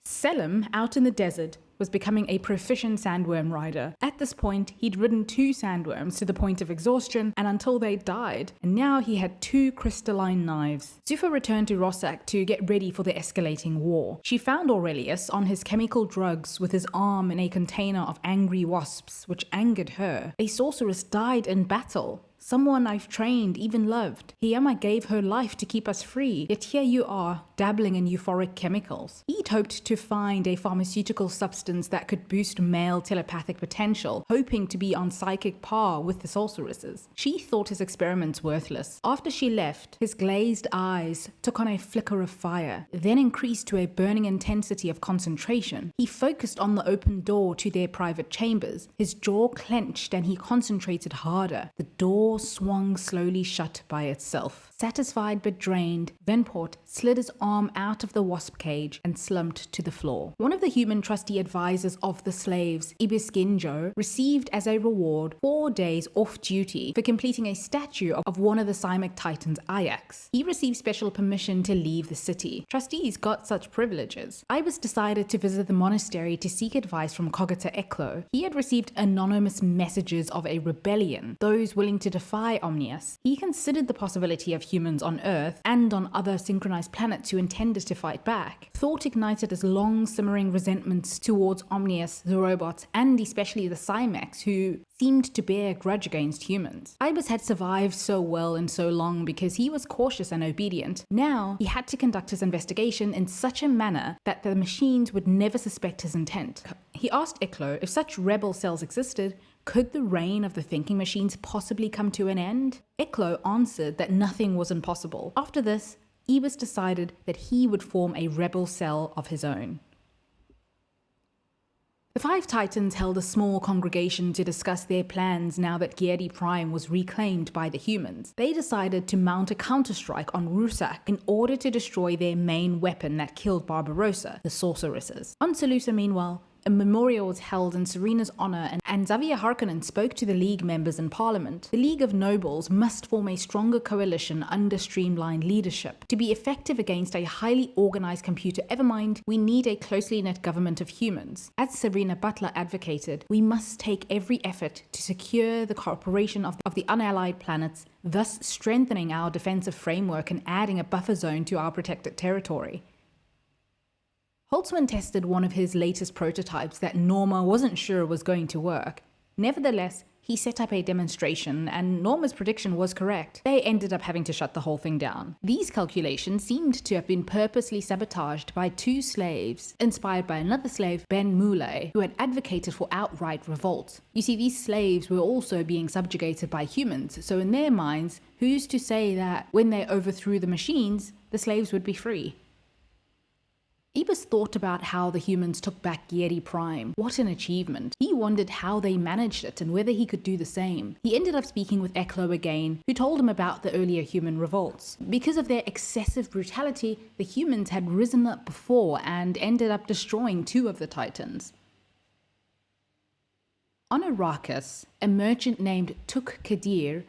Selim, out in the desert, was becoming a proficient sandworm rider. At this point, he'd ridden 2 sandworms to the point of exhaustion and until they died, and now he had 2 crystalline knives. Zuffa returned to Rosak to get ready for the escalating war. She found Aurelius on his chemical drugs with his arm in a container of angry wasps, which angered her. A sorceress died in battle. Someone I've trained, even loved. Hiyama gave her life to keep us free, yet here you are, dabbling in euphoric chemicals. He'd hoped to find a pharmaceutical substance that could boost male telepathic potential, hoping to be on psychic par with the sorceresses. She thought his experiments worthless. After she left, his glazed eyes took on a flicker of fire, then increased to a burning intensity of concentration. He focused on the open door to their private chambers. His jaw clenched and he concentrated harder. The door swung slowly shut by itself. Satisfied but drained, Venport slid his arm out of the wasp cage and slumped to the floor. One of the human trusty advisors of the slaves, Ibiskinjo, received as a reward 4 days off duty for completing a statue of one of the Psymic Titans, Ajax. He received special permission to leave the city. Trustees got such privileges. Ibis decided to visit the monastery to seek advice from Cogita Eklo. He had received anonymous messages of a rebellion, those willing to defy Omnius. He considered the possibility of humans on Earth and on other synchronized planets who intended to fight back. Thought ignited his long-simmering resentments towards Omnius, the robots, and especially the Psymex, who seemed to bear a grudge against humans. Ibis had survived so well and so long because he was cautious and obedient. Now, he had to conduct his investigation in such a manner that the machines would never suspect his intent. He asked Eklo if such rebel cells existed, could the reign of the thinking machines possibly come to an end? Eklo answered that nothing was impossible. After this, Ibis decided that he would form a rebel cell of his own. The 5 Titans held a small congregation to discuss their plans now that Geardi Prime was reclaimed by the humans. They decided to mount a counterstrike on Rusak in order to destroy their main weapon that killed Barbarossa, the sorceresses. On Salusa, meanwhile, a memorial was held in Serena's honor, and Xavier Harkonnen spoke to the League members in Parliament. The League of Nobles must form a stronger coalition under streamlined leadership. To be effective against a highly organized computer Evermind, we need a closely knit government of humans. As Serena Butler advocated, we must take every effort to secure the cooperation of the unallied planets, thus strengthening our defensive framework and adding a buffer zone to our protected territory. Holtzman tested one of his latest prototypes that Norma wasn't sure was going to work. Nevertheless, he set up a demonstration, and Norma's prediction was correct. They ended up having to shut the whole thing down. These calculations seemed to have been purposely sabotaged by two slaves, inspired by another slave, Ben Moulay, who had advocated for outright revolt. You see, these slaves were also being subjugated by humans, so in their minds, who's to say that when they overthrew the machines, the slaves would be free? Ibis thought about how the humans took back Gieri Prime. What an achievement. He wondered how they managed it and whether he could do the same. He ended up speaking with Eklund again, who told him about the earlier human revolts. Because of their excessive brutality, the humans had risen up before and ended up destroying two of the Titans. On Arrakis, a merchant named Tuk Kadir,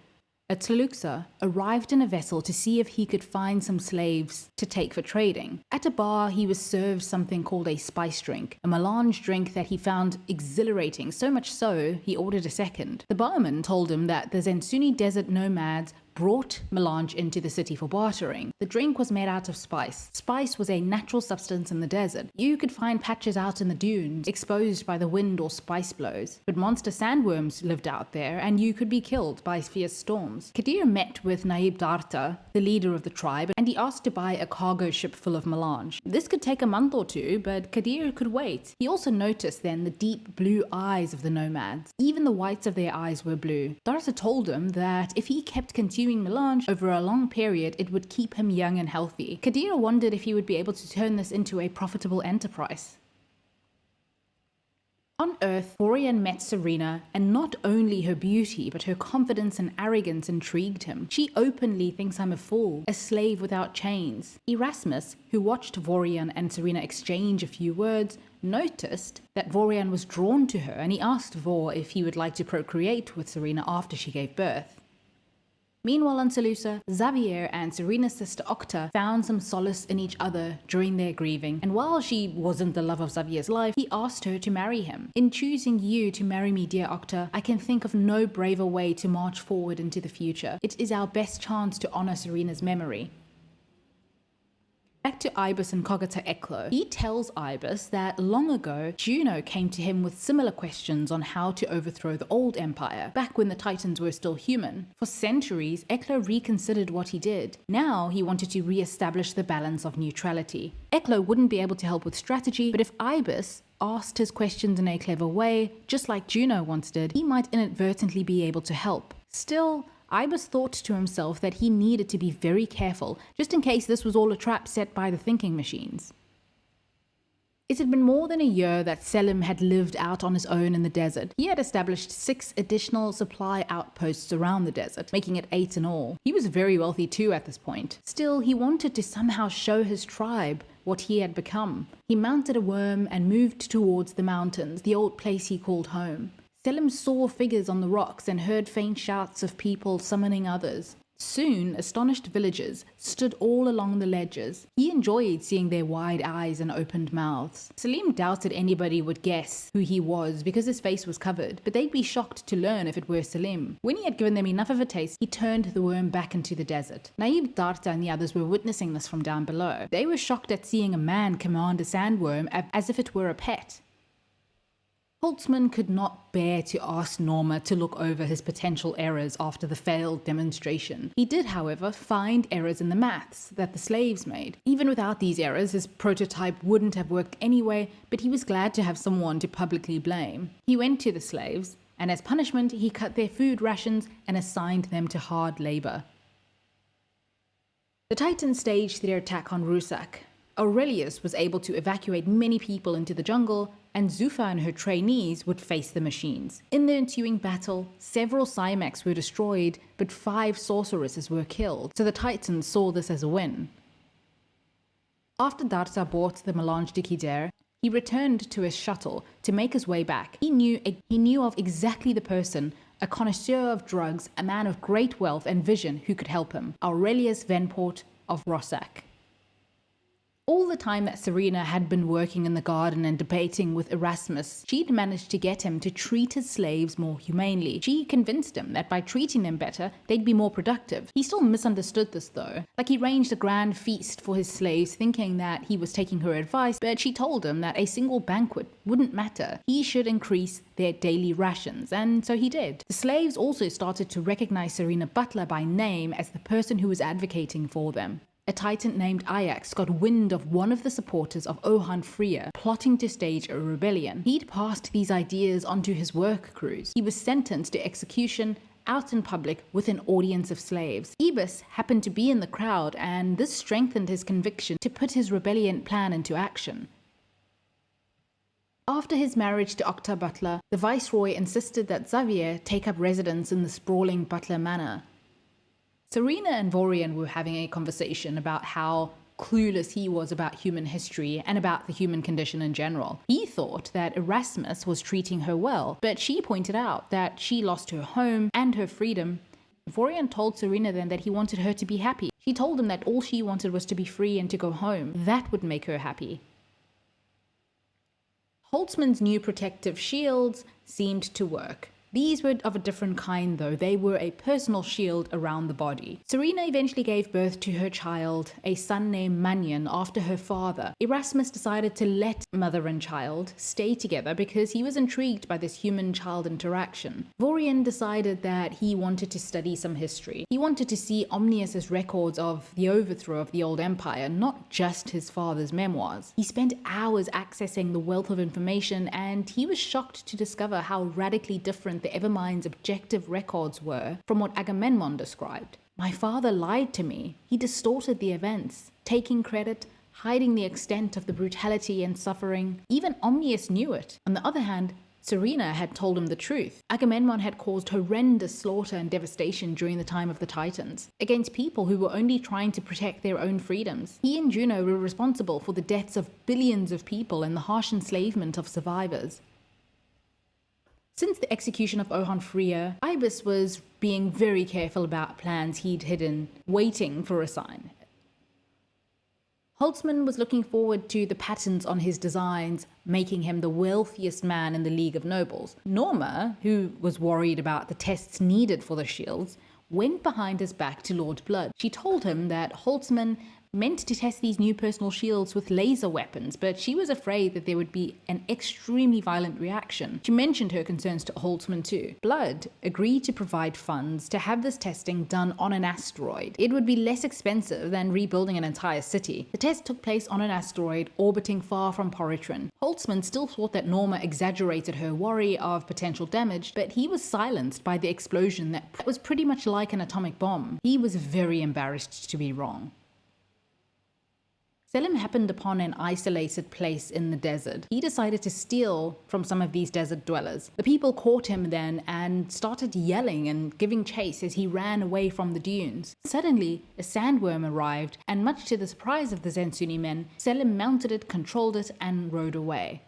a Tluxa, arrived in a vessel to see if he could find some slaves to take for trading. At a bar, he was served something called a spice drink, a melange drink that he found exhilarating, so much so he ordered a second. The barman told him that the Zensuni desert nomads brought melange into the city for bartering. The drink was made out of spice. Spice was a natural substance in the desert. You could find patches out in the dunes, exposed by the wind or spice blows. But monster sandworms lived out there, and you could be killed by fierce storms. Kadir met with Naib Darta, the leader of the tribe, and he asked to buy a cargo ship full of melange. This could take a month or two, but Kadir could wait. He also noticed then the deep blue eyes of the nomads. Even the whites of their eyes were blue. Darta told him that if he kept consuming melange over a long period, it would keep him young and healthy. Kadir wondered if he would be able to turn this into a profitable enterprise. On Earth, Vorian met Serena, and not only her beauty, but her confidence and arrogance intrigued him. She openly thinks I'm a fool, a slave without chains. Erasmus, who watched Vorian and Serena exchange a few words, noticed that Vorian was drawn to her, and he asked Vor if he would like to procreate with Serena after she gave birth. Meanwhile on Seleucia, Xavier and Serena's sister Octa found some solace in each other during their grieving, and while she wasn't the love of Xavier's life, he asked her to marry him. In choosing you to marry me, dear Octa, I can think of no braver way to march forward into the future. It is our best chance to honor Serena's memory. Back to Ibis and Kogata Eklo. He tells Ibis that long ago, Juno came to him with similar questions on how to overthrow the old empire, back when the Titans were still human. For centuries, Eklo reconsidered what he did. Now he wanted to re-establish the balance of neutrality. Eklo wouldn't be able to help with strategy, but if Ibis asked his questions in a clever way, just like Juno once did, he might inadvertently be able to help. Still, Ibis thought to himself that he needed to be very careful, just in case this was all a trap set by the thinking machines. It had been more than a year that Selim had lived out on his own in the desert. He had established 6 additional supply outposts around the desert, making it 8 in all. He was very wealthy too at this point. Still, he wanted to somehow show his tribe what he had become. He mounted a worm and moved towards the mountains, the old place he called home. Selim saw figures on the rocks and heard faint shouts of people summoning others. Soon, astonished villagers stood all along the ledges. He enjoyed seeing their wide eyes and opened mouths. Selim doubted anybody would guess who he was because his face was covered, but they'd be shocked to learn if it were Selim. When he had given them enough of a taste, he turned the worm back into the desert. Naib Darta and the others were witnessing this from down below. They were shocked at seeing a man command a sandworm as if it were a pet. Holtzman could not bear to ask Norma to look over his potential errors after the failed demonstration. He did, however, find errors in the maths that the slaves made. Even without these errors, his prototype wouldn't have worked anyway, but he was glad to have someone to publicly blame. He went to the slaves, and as punishment, he cut their food rations and assigned them to hard labor. The Titans staged their attack on Rusak. Aurelius was able to evacuate many people into the jungle, and Zufa and her trainees would face the machines. In the ensuing battle, several Cymax were destroyed, but 5 sorceresses were killed, so the Titans saw this as a win. After Darta bought the Melange de Kider, he returned to his shuttle to make his way back. He knew of exactly the person, a connoisseur of drugs, a man of great wealth and vision who could help him, Aurelius Venport of Rossack. All the time that Serena had been working in the garden and debating with Erasmus, she'd managed to get him to treat his slaves more humanely. She convinced him that by treating them better, they'd be more productive. He still misunderstood this though. Like, he arranged a grand feast for his slaves thinking that he was taking her advice, but she told him that a single banquet wouldn't matter. He should increase their daily rations, and so he did. The slaves also started to recognize Serena Butler by name as the person who was advocating for them. A Titan named Ajax got wind of one of the supporters of Ohan Frere plotting to stage a rebellion. He'd passed these ideas onto his work crews. He was sentenced to execution out in public with an audience of slaves. Ibis happened to be in the crowd, and this strengthened his conviction to put his rebellion plan into action. After his marriage to Octa Butler, the viceroy insisted that Xavier take up residence in the sprawling Butler manor. Serena and Vorian were having a conversation about how clueless he was about human history and about the human condition in general. He thought that Erasmus was treating her well, but she pointed out that she lost her home and her freedom. Vorian told Serena then that he wanted her to be happy. She told him that all she wanted was to be free and to go home. That would make her happy. Holtzman's new protective shields seemed to work. These were of a different kind though. They were a personal shield around the body. Serena eventually gave birth to her child, a son named Mannion, after her father. Erasmus decided to let mother and child stay together because he was intrigued by this human-child interaction. Vorian decided that he wanted to study some history. He wanted to see Omnius's records of the overthrow of the old empire, not just his father's memoirs. He spent hours accessing the wealth of information, and he was shocked to discover how radically different the Evermind's objective records were from what Agamemnon described. My father lied to me. He distorted the events, taking credit, hiding the extent of the brutality and suffering. Even Omnius knew it. On the other hand, Serena had told him the truth. Agamemnon had caused horrendous slaughter and devastation during the time of the Titans, against people who were only trying to protect their own freedoms. He and Juno were responsible for the deaths of billions of people and the harsh enslavement of survivors. Since the execution of Ohan Frere, Ibis was being very careful about plans he'd hidden, waiting for a sign. Holtzman was looking forward to the patterns on his designs, making him the wealthiest man in the League of Nobles. Norma, who was worried about the tests needed for the shields, went behind his back to Lord Blood. She told him that Holtzman meant to test these new personal shields with laser weapons, but she was afraid that there would be an extremely violent reaction. She mentioned her concerns to Holtzman too. Blood agreed to provide funds to have this testing done on an asteroid. It would be less expensive than rebuilding an entire city. The test took place on an asteroid orbiting far from Poritrin. Holtzman still thought that Norma exaggerated her worry of potential damage, but he was silenced by the explosion that was pretty much like an atomic bomb. He was very embarrassed to be wrong. Selim happened upon an isolated place in the desert. He decided to steal from some of these desert dwellers. The people caught him then and started yelling and giving chase as he ran away from the dunes. Suddenly, a sandworm arrived, and much to the surprise of the Zensuni men, Selim mounted it, controlled it, and rode away.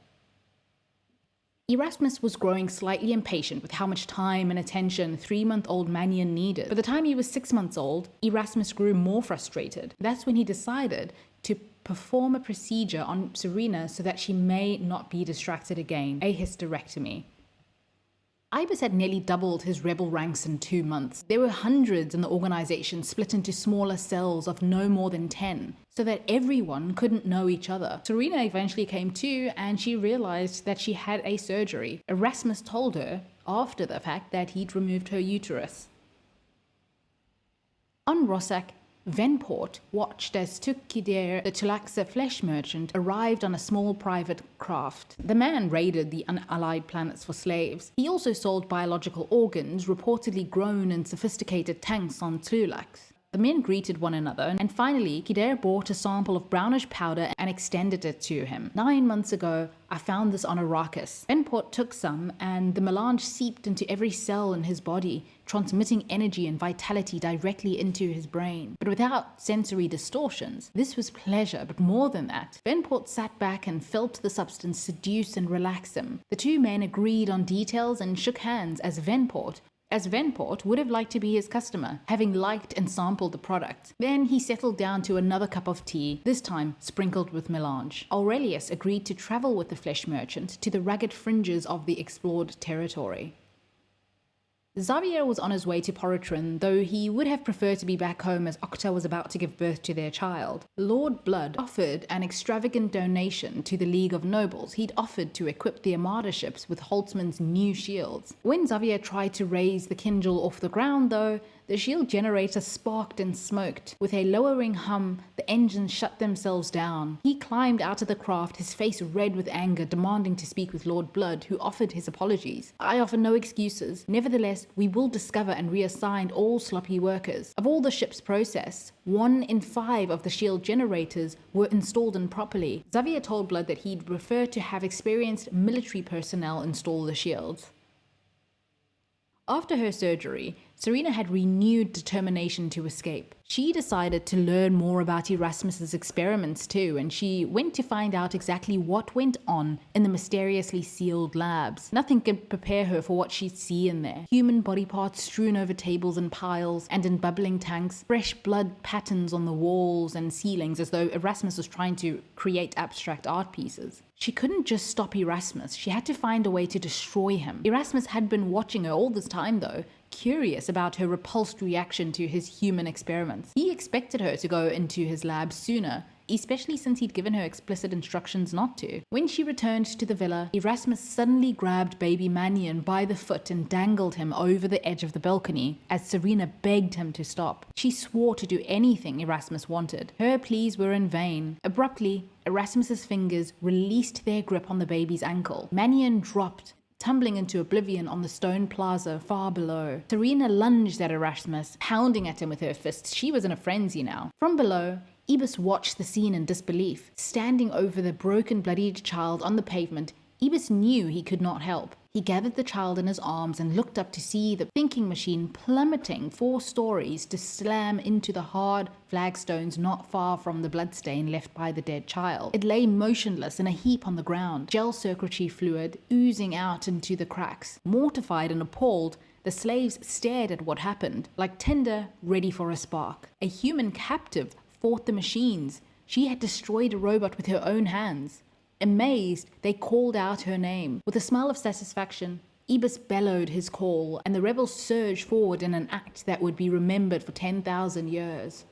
Erasmus was growing slightly impatient with how much time and attention 3-month-old Mannion needed. By the time he was 6 months old, Erasmus grew more frustrated. That's when he decided to perform a procedure on Serena so that she may not be distracted again, a hysterectomy. Ibis had nearly doubled his rebel ranks in 2 months. There were hundreds in the organization split into smaller cells of no more than 10, so that everyone couldn't know each other. Serena eventually came to, and she realized that she had a surgery. Erasmus told her, after the fact, that he'd removed her uterus. On Rossack, Venport watched as Tukkider, the Tulaxa flesh merchant, arrived on a small private craft. The man raided the unallied planets for slaves. He also sold biological organs, reportedly grown in sophisticated tanks on Tlulax. The men greeted one another, and finally, Kider bought a sample of brownish powder and extended it to him. 9 months ago, I found this on Arrakis. Venport took some, and the melange seeped into every cell in his body, transmitting energy and vitality directly into his brain. But without sensory distortions. This was pleasure, but more than that. Venport sat back and felt the substance seduce and relax him. The two men agreed on details and shook hands as Venport, as Venport would have liked to be his customer, having liked and sampled the product. Then he settled down to another cup of tea, this time sprinkled with melange. Aurelius agreed to travel with the flesh merchant to the rugged fringes of the explored territory. Xavier was on his way to Poritrin, though he would have preferred to be back home as Octa was about to give birth to their child. Lord Blood offered an extravagant donation to the League of Nobles. He'd offered to equip the Armada ships with Holtzman's new shields. When Xavier tried to raise the Kindle off the ground, though, the shield generator sparked and smoked. With a lowering hum, the engines shut themselves down. He climbed out of the craft, his face red with anger, demanding to speak with Lord Blood, who offered his apologies. I offer no excuses. Nevertheless, we will discover and reassign all sloppy workers. Of all the ship's process, 1 in 5 of the shield generators were installed improperly. Xavier told Blood that he'd prefer to have experienced military personnel install the shields. After her surgery, Serena had renewed determination to escape. She decided to learn more about Erasmus's experiments too, and she went to find out exactly what went on in the mysteriously sealed labs. Nothing could prepare her for what she'd see in there. Human body parts strewn over tables and piles and in bubbling tanks, fresh blood patterns on the walls and ceilings as though Erasmus was trying to create abstract art pieces. She couldn't just stop Erasmus, she had to find a way to destroy him. Erasmus had been watching her all this time though, curious about her repulsed reaction to his human experiments. He expected her to go into his lab sooner, especially since he'd given her explicit instructions not to. When she returned to the villa, Erasmus suddenly grabbed baby Mannion by the foot and dangled him over the edge of the balcony as Serena begged him to stop. She swore to do anything Erasmus wanted. Her pleas were in vain. Abruptly, Erasmus's fingers released their grip on the baby's ankle. Mannion dropped, tumbling into oblivion on the stone plaza far below. Serena lunged at Erasmus, pounding at him with her fists. She was in a frenzy now. From below, Ibis watched the scene in disbelief. Standing over the broken, bloodied child on the pavement, Ibis knew he could not help. He gathered the child in his arms and looked up to see the thinking machine plummeting 4 stories to slam into the hard flagstones not far from the bloodstain left by the dead child. It lay motionless in a heap on the ground, gel circuitry fluid oozing out into the cracks. Mortified and appalled, the slaves stared at what happened, like tinder ready for a spark. A human captive fought the machines. She had destroyed a robot with her own hands. Amazed, they called out her name. With a smile of satisfaction, Ibis bellowed his call, and the rebels surged forward in an act that would be remembered for 10,000 years.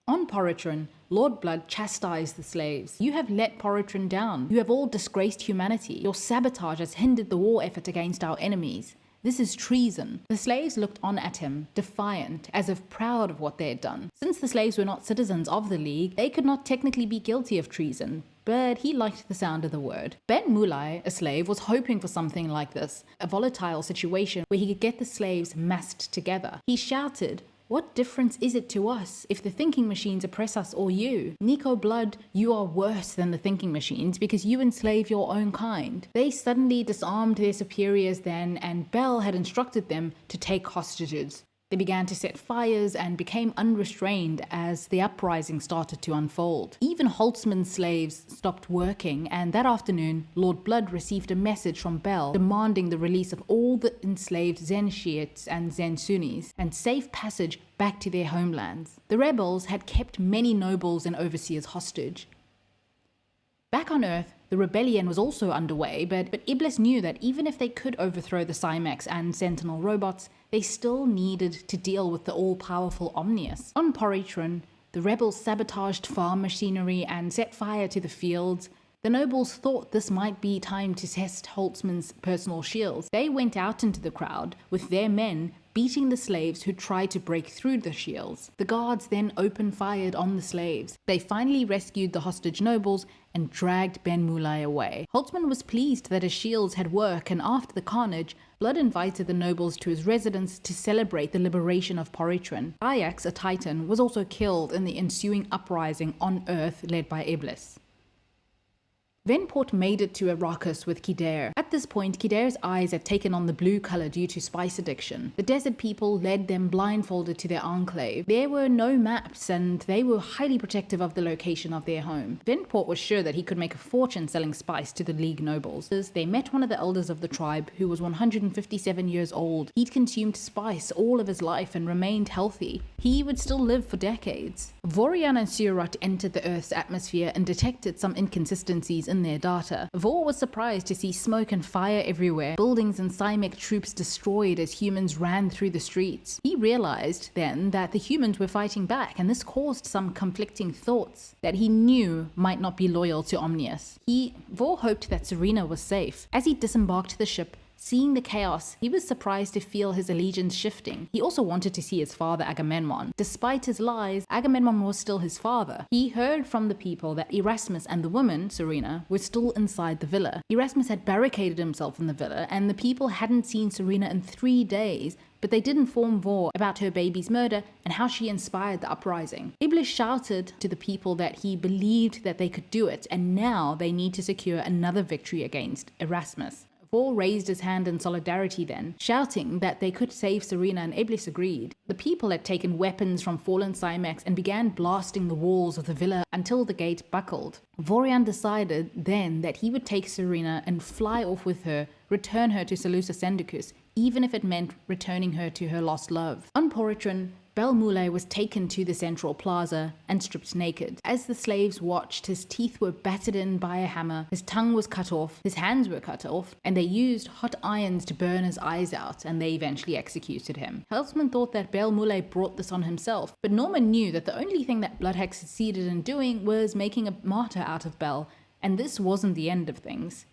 On Poritrin, Lord Blood chastised the slaves. You have let Poritrin down. You have all disgraced humanity. Your sabotage has hindered the war effort against our enemies. This is treason. The slaves looked on at him, defiant, as if proud of what they had done. Since the slaves were not citizens of the League, they could not technically be guilty of treason, but he liked the sound of the word. Ben Mulai, a slave, was hoping for something like this, a volatile situation where he could get the slaves massed together. He shouted, "What difference is it to us if the thinking machines oppress us or you? Nico Blood, you are worse than the thinking machines because you enslave your own kind." They suddenly disarmed their superiors then, and Bell had instructed them to take hostages. They began to set fires and became unrestrained as the uprising started to unfold. Even Holtzman's slaves stopped working, and that afternoon, Lord Blood received a message from Bell demanding the release of all the enslaved Zen Shiites and Zen Sunnis and safe passage back to their homelands. The rebels had kept many nobles and overseers hostage. Back on Earth, the rebellion was also underway, but Iblis knew that even if they could overthrow the Cymex and Sentinel robots, they still needed to deal with the all-powerful Omnius. On Poritrin, the rebels sabotaged farm machinery and set fire to the fields. The nobles thought this might be time to test Holtzman's personal shields. They went out into the crowd with their men, beating the slaves who tried to break through the shields. The guards then open-fired on the slaves. They finally rescued the hostage nobles and dragged Ben Mulai away. Holtzman was pleased that his shields had worked, and after the carnage, Blood invited the nobles to his residence to celebrate the liberation of Poritrin. Ajax, a Titan, was also killed in the ensuing uprising on Earth led by Iblis. Venport made it to Arrakis with Kidair. At this point, Kidair's eyes had taken on the blue color due to spice addiction. The desert people led them blindfolded to their enclave. There were no maps and they were highly protective of the location of their home. Venport was sure that he could make a fortune selling spice to the League nobles. They met one of the elders of the tribe who was 157 years old. He'd consumed spice all of his life and remained healthy. He would still live for decades. Vorian and Siurat entered the Earth's atmosphere and detected some inconsistencies in their data. Vor was surprised to see smoke and fire everywhere, buildings and Simek troops destroyed as humans ran through the streets. He realized then that the humans were fighting back, and this caused some conflicting thoughts that he knew might not be loyal to Omnius. Vor hoped that Serena was safe. As he disembarked the ship, seeing the chaos, he was surprised to feel his allegiance shifting. He also wanted to see his father Agamemnon. Despite his lies, Agamemnon was still his father. He heard from the people that Erasmus and the woman, Serena, were still inside the villa. Erasmus had barricaded himself in the villa, and the people hadn't seen Serena in 3 days, but they did inform Vor about her baby's murder and how she inspired the uprising. Iblis shouted to the people that he believed that they could do it, and now they need to secure another victory against Erasmus. Vor raised his hand in solidarity then, shouting that they could save Serena, and Iblis agreed. The people had taken weapons from fallen Cymax and began blasting the walls of the villa until the gate buckled. Vorian decided then that he would take Serena and fly off with her, return her to Seleucia Sendicus, even if it meant returning her to her lost love. On Poritrin, Belmule was taken to the central plaza and stripped naked. As the slaves watched, his teeth were battered in by a hammer, his tongue was cut off, his hands were cut off, and they used hot irons to burn his eyes out, and they eventually executed him. Helmsman thought that Belmule brought this on himself, but Norman knew that the only thing that Blood had succeeded in doing was making a martyr out of Bel, and this wasn't the end of things.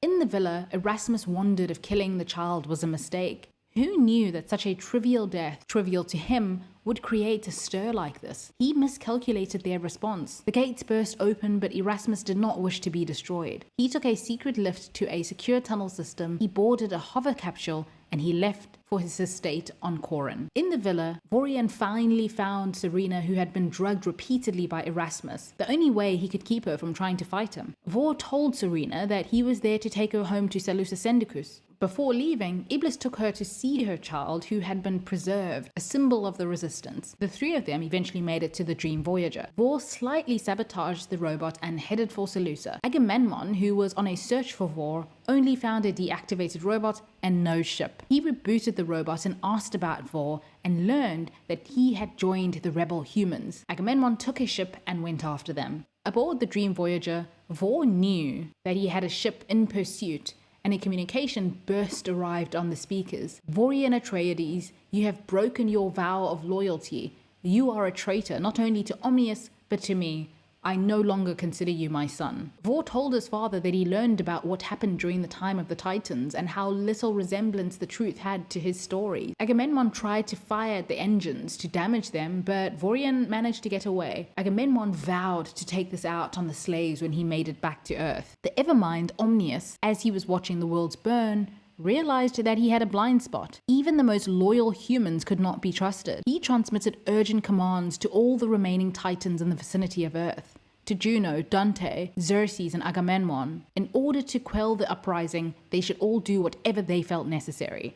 In the villa, Erasmus wondered if killing the child was a mistake. Who knew that such a trivial death, trivial to him, would create a stir like this? He miscalculated their response. The gates burst open, but Erasmus did not wish to be destroyed. He took a secret lift to a secure tunnel system, he boarded a hover capsule, and he left for his estate on Corin. In the villa, Vorian finally found Serena, who had been drugged repeatedly by Erasmus, the only way he could keep her from trying to fight him. Vor told Serena that he was there to take her home to Seleucia Sendicus. Before leaving, Iblis took her to see her child, who had been preserved, a symbol of the resistance. The three of them eventually made it to the Dream Voyager. Vor slightly sabotaged the robot and headed for Seleucia. Agamemnon, who was on a search for Vor, only found a deactivated robot and no ship. He rebooted the robot and asked about Vor and learned that he had joined the rebel humans. Agamemnon took a ship and went after them. Aboard the Dream Voyager, Vor knew that he had a ship in pursuit, and a communication burst arrived on the speakers. Vorian Atreides, you have broken your vow of loyalty. You are a traitor, not only to Omnius, but to me. I no longer consider you my son. Vor told his father that he learned about what happened during the time of the Titans and how little resemblance the truth had to his story. Agamemnon tried to fire at the engines to damage them, but Vorian managed to get away. Agamemnon vowed to take this out on the slaves when he made it back to Earth. The Evermind Omnius, as he was watching the worlds burn, realized that he had a blind spot. Even the most loyal humans could not be trusted. He transmitted urgent commands to all the remaining Titans in the vicinity of Earth, to Juno, Dante, Xerxes, and Agamemnon. In order to quell the uprising, they should all do whatever they felt necessary.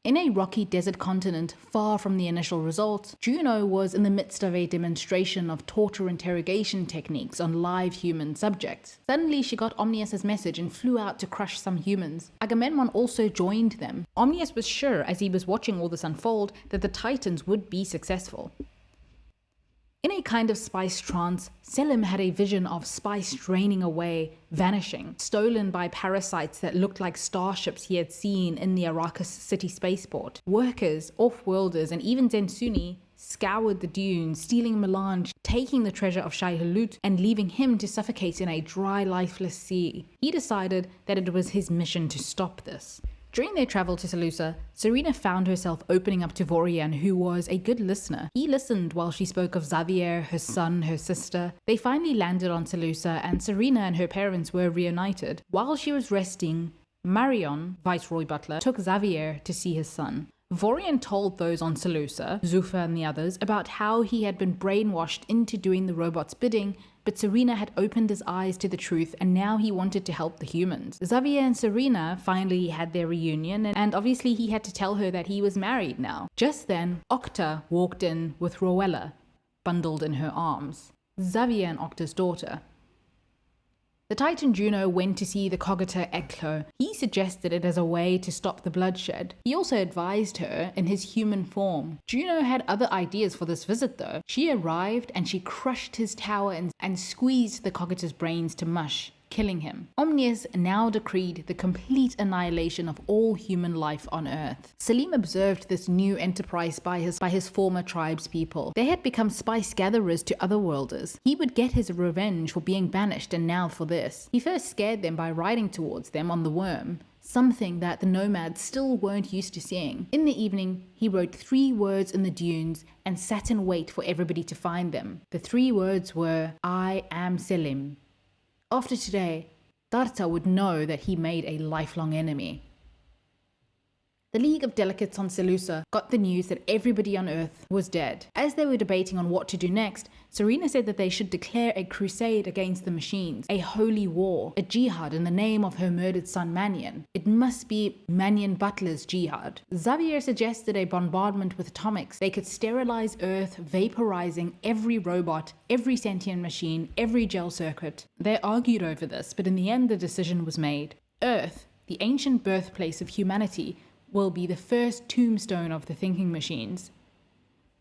In a rocky desert continent far from the initial results, Juno was in the midst of a demonstration of torture interrogation techniques on live human subjects. Suddenly she got Omnius's message and flew out to crush some humans. Agamemnon also joined them. Omnius was sure, as he was watching all this unfold, that the Titans would be successful. In a kind of spice trance, Selim had a vision of spice draining away, vanishing, stolen by parasites that looked like starships he had seen in the Arrakis city spaceport. Workers, off-worlders, and even Zensuni scoured the dunes, stealing melange, taking the treasure of Shai-Hulud, and leaving him to suffocate in a dry, lifeless sea. He decided that it was his mission to stop this. During their travel to Seleucia, Serena found herself opening up to Vorian, who was a good listener. He listened while she spoke of Xavier, her son, her sister. They finally landed on Seleucia, and Serena and her parents were reunited. While she was resting, Marion, Viceroy Butler, took Xavier to see his son. Vorian told those on Seleucia, Zufa and the others, about how he had been brainwashed into doing the robot's bidding, but Serena had opened his eyes to the truth and now he wanted to help the humans. Xavier and Serena finally had their reunion, and obviously he had to tell her that he was married now. Just then, Octa walked in with Rowella, bundled in her arms. Xavier and Octa's daughter. The Titan Juno went to see the Cogiter Echo. He suggested it as a way to stop the bloodshed. He also advised her in his human form. Juno had other ideas for this visit though. She arrived and she crushed his tower and squeezed the Cogiter's brains to mush, killing him. Omnius now decreed the complete annihilation of all human life on Earth. Selim observed this new enterprise by his former tribespeople. They had become spice gatherers to otherworlders. He would get his revenge for being banished, and now for this. He first scared them by riding towards them on the worm, something that the nomads still weren't used to seeing. In the evening, he wrote 3 words in the dunes and sat in wait for everybody to find them. The 3 words were, "I am Selim." After today, Tarta would know that he made a lifelong enemy. The League of Delegates on Seleucia got the news that everybody on Earth was dead. As they were debating on what to do next, Serena said that they should declare a crusade against the machines, a holy war, a jihad in the name of her murdered son Mannion. It must be Mannion Butler's jihad. Xavier suggested a bombardment with atomics. They could sterilize Earth, vaporizing every robot, every sentient machine, every gel circuit. They argued over this, but in the end the decision was made. Earth, the ancient birthplace of humanity, will be the first tombstone of the thinking machines.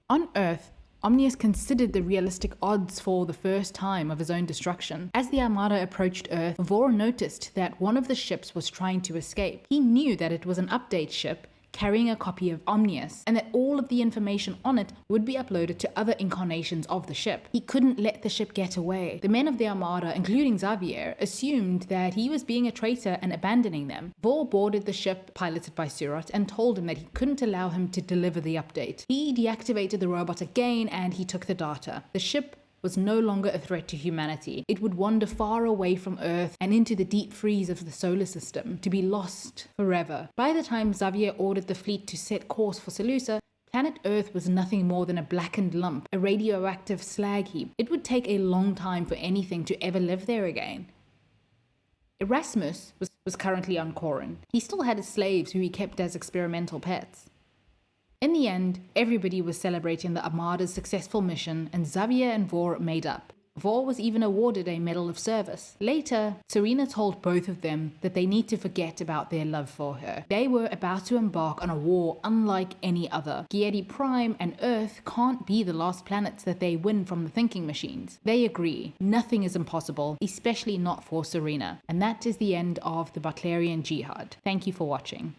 On Earth, Omnius considered the realistic odds for the first time of his own destruction. As the Armada approached Earth, Vor noticed that one of the ships was trying to escape. He knew that it was an update ship carrying a copy of Omnius, and that all of the information on it would be uploaded to other incarnations of the ship. He couldn't let the ship get away. The men of the Armada, including Xavier, assumed that he was being a traitor and abandoning them. Vor boarded the ship piloted by Surat and told him that he couldn't allow him to deliver the update. He deactivated the robot again and he took the data. The ship was no longer a threat to humanity. It would wander far away from Earth and into the deep freeze of the solar system, to be lost forever. By the time Xavier ordered the fleet to set course for Seleucia, planet Earth was nothing more than a blackened lump, a radioactive slag heap. It would take a long time for anything to ever live there again. Erasmus was currently on Corin. He still had his slaves who he kept as experimental pets. In the end, everybody was celebrating the Armada's successful mission, and Xavier and Vor made up. Vor was even awarded a Medal of Service. Later, Serena told both of them that they need to forget about their love for her. They were about to embark on a war unlike any other. Giedi Prime and Earth can't be the last planets that they win from the thinking machines. They agree. Nothing is impossible, especially not for Serena. And that is the end of the Butlerian Jihad. Thank you for watching.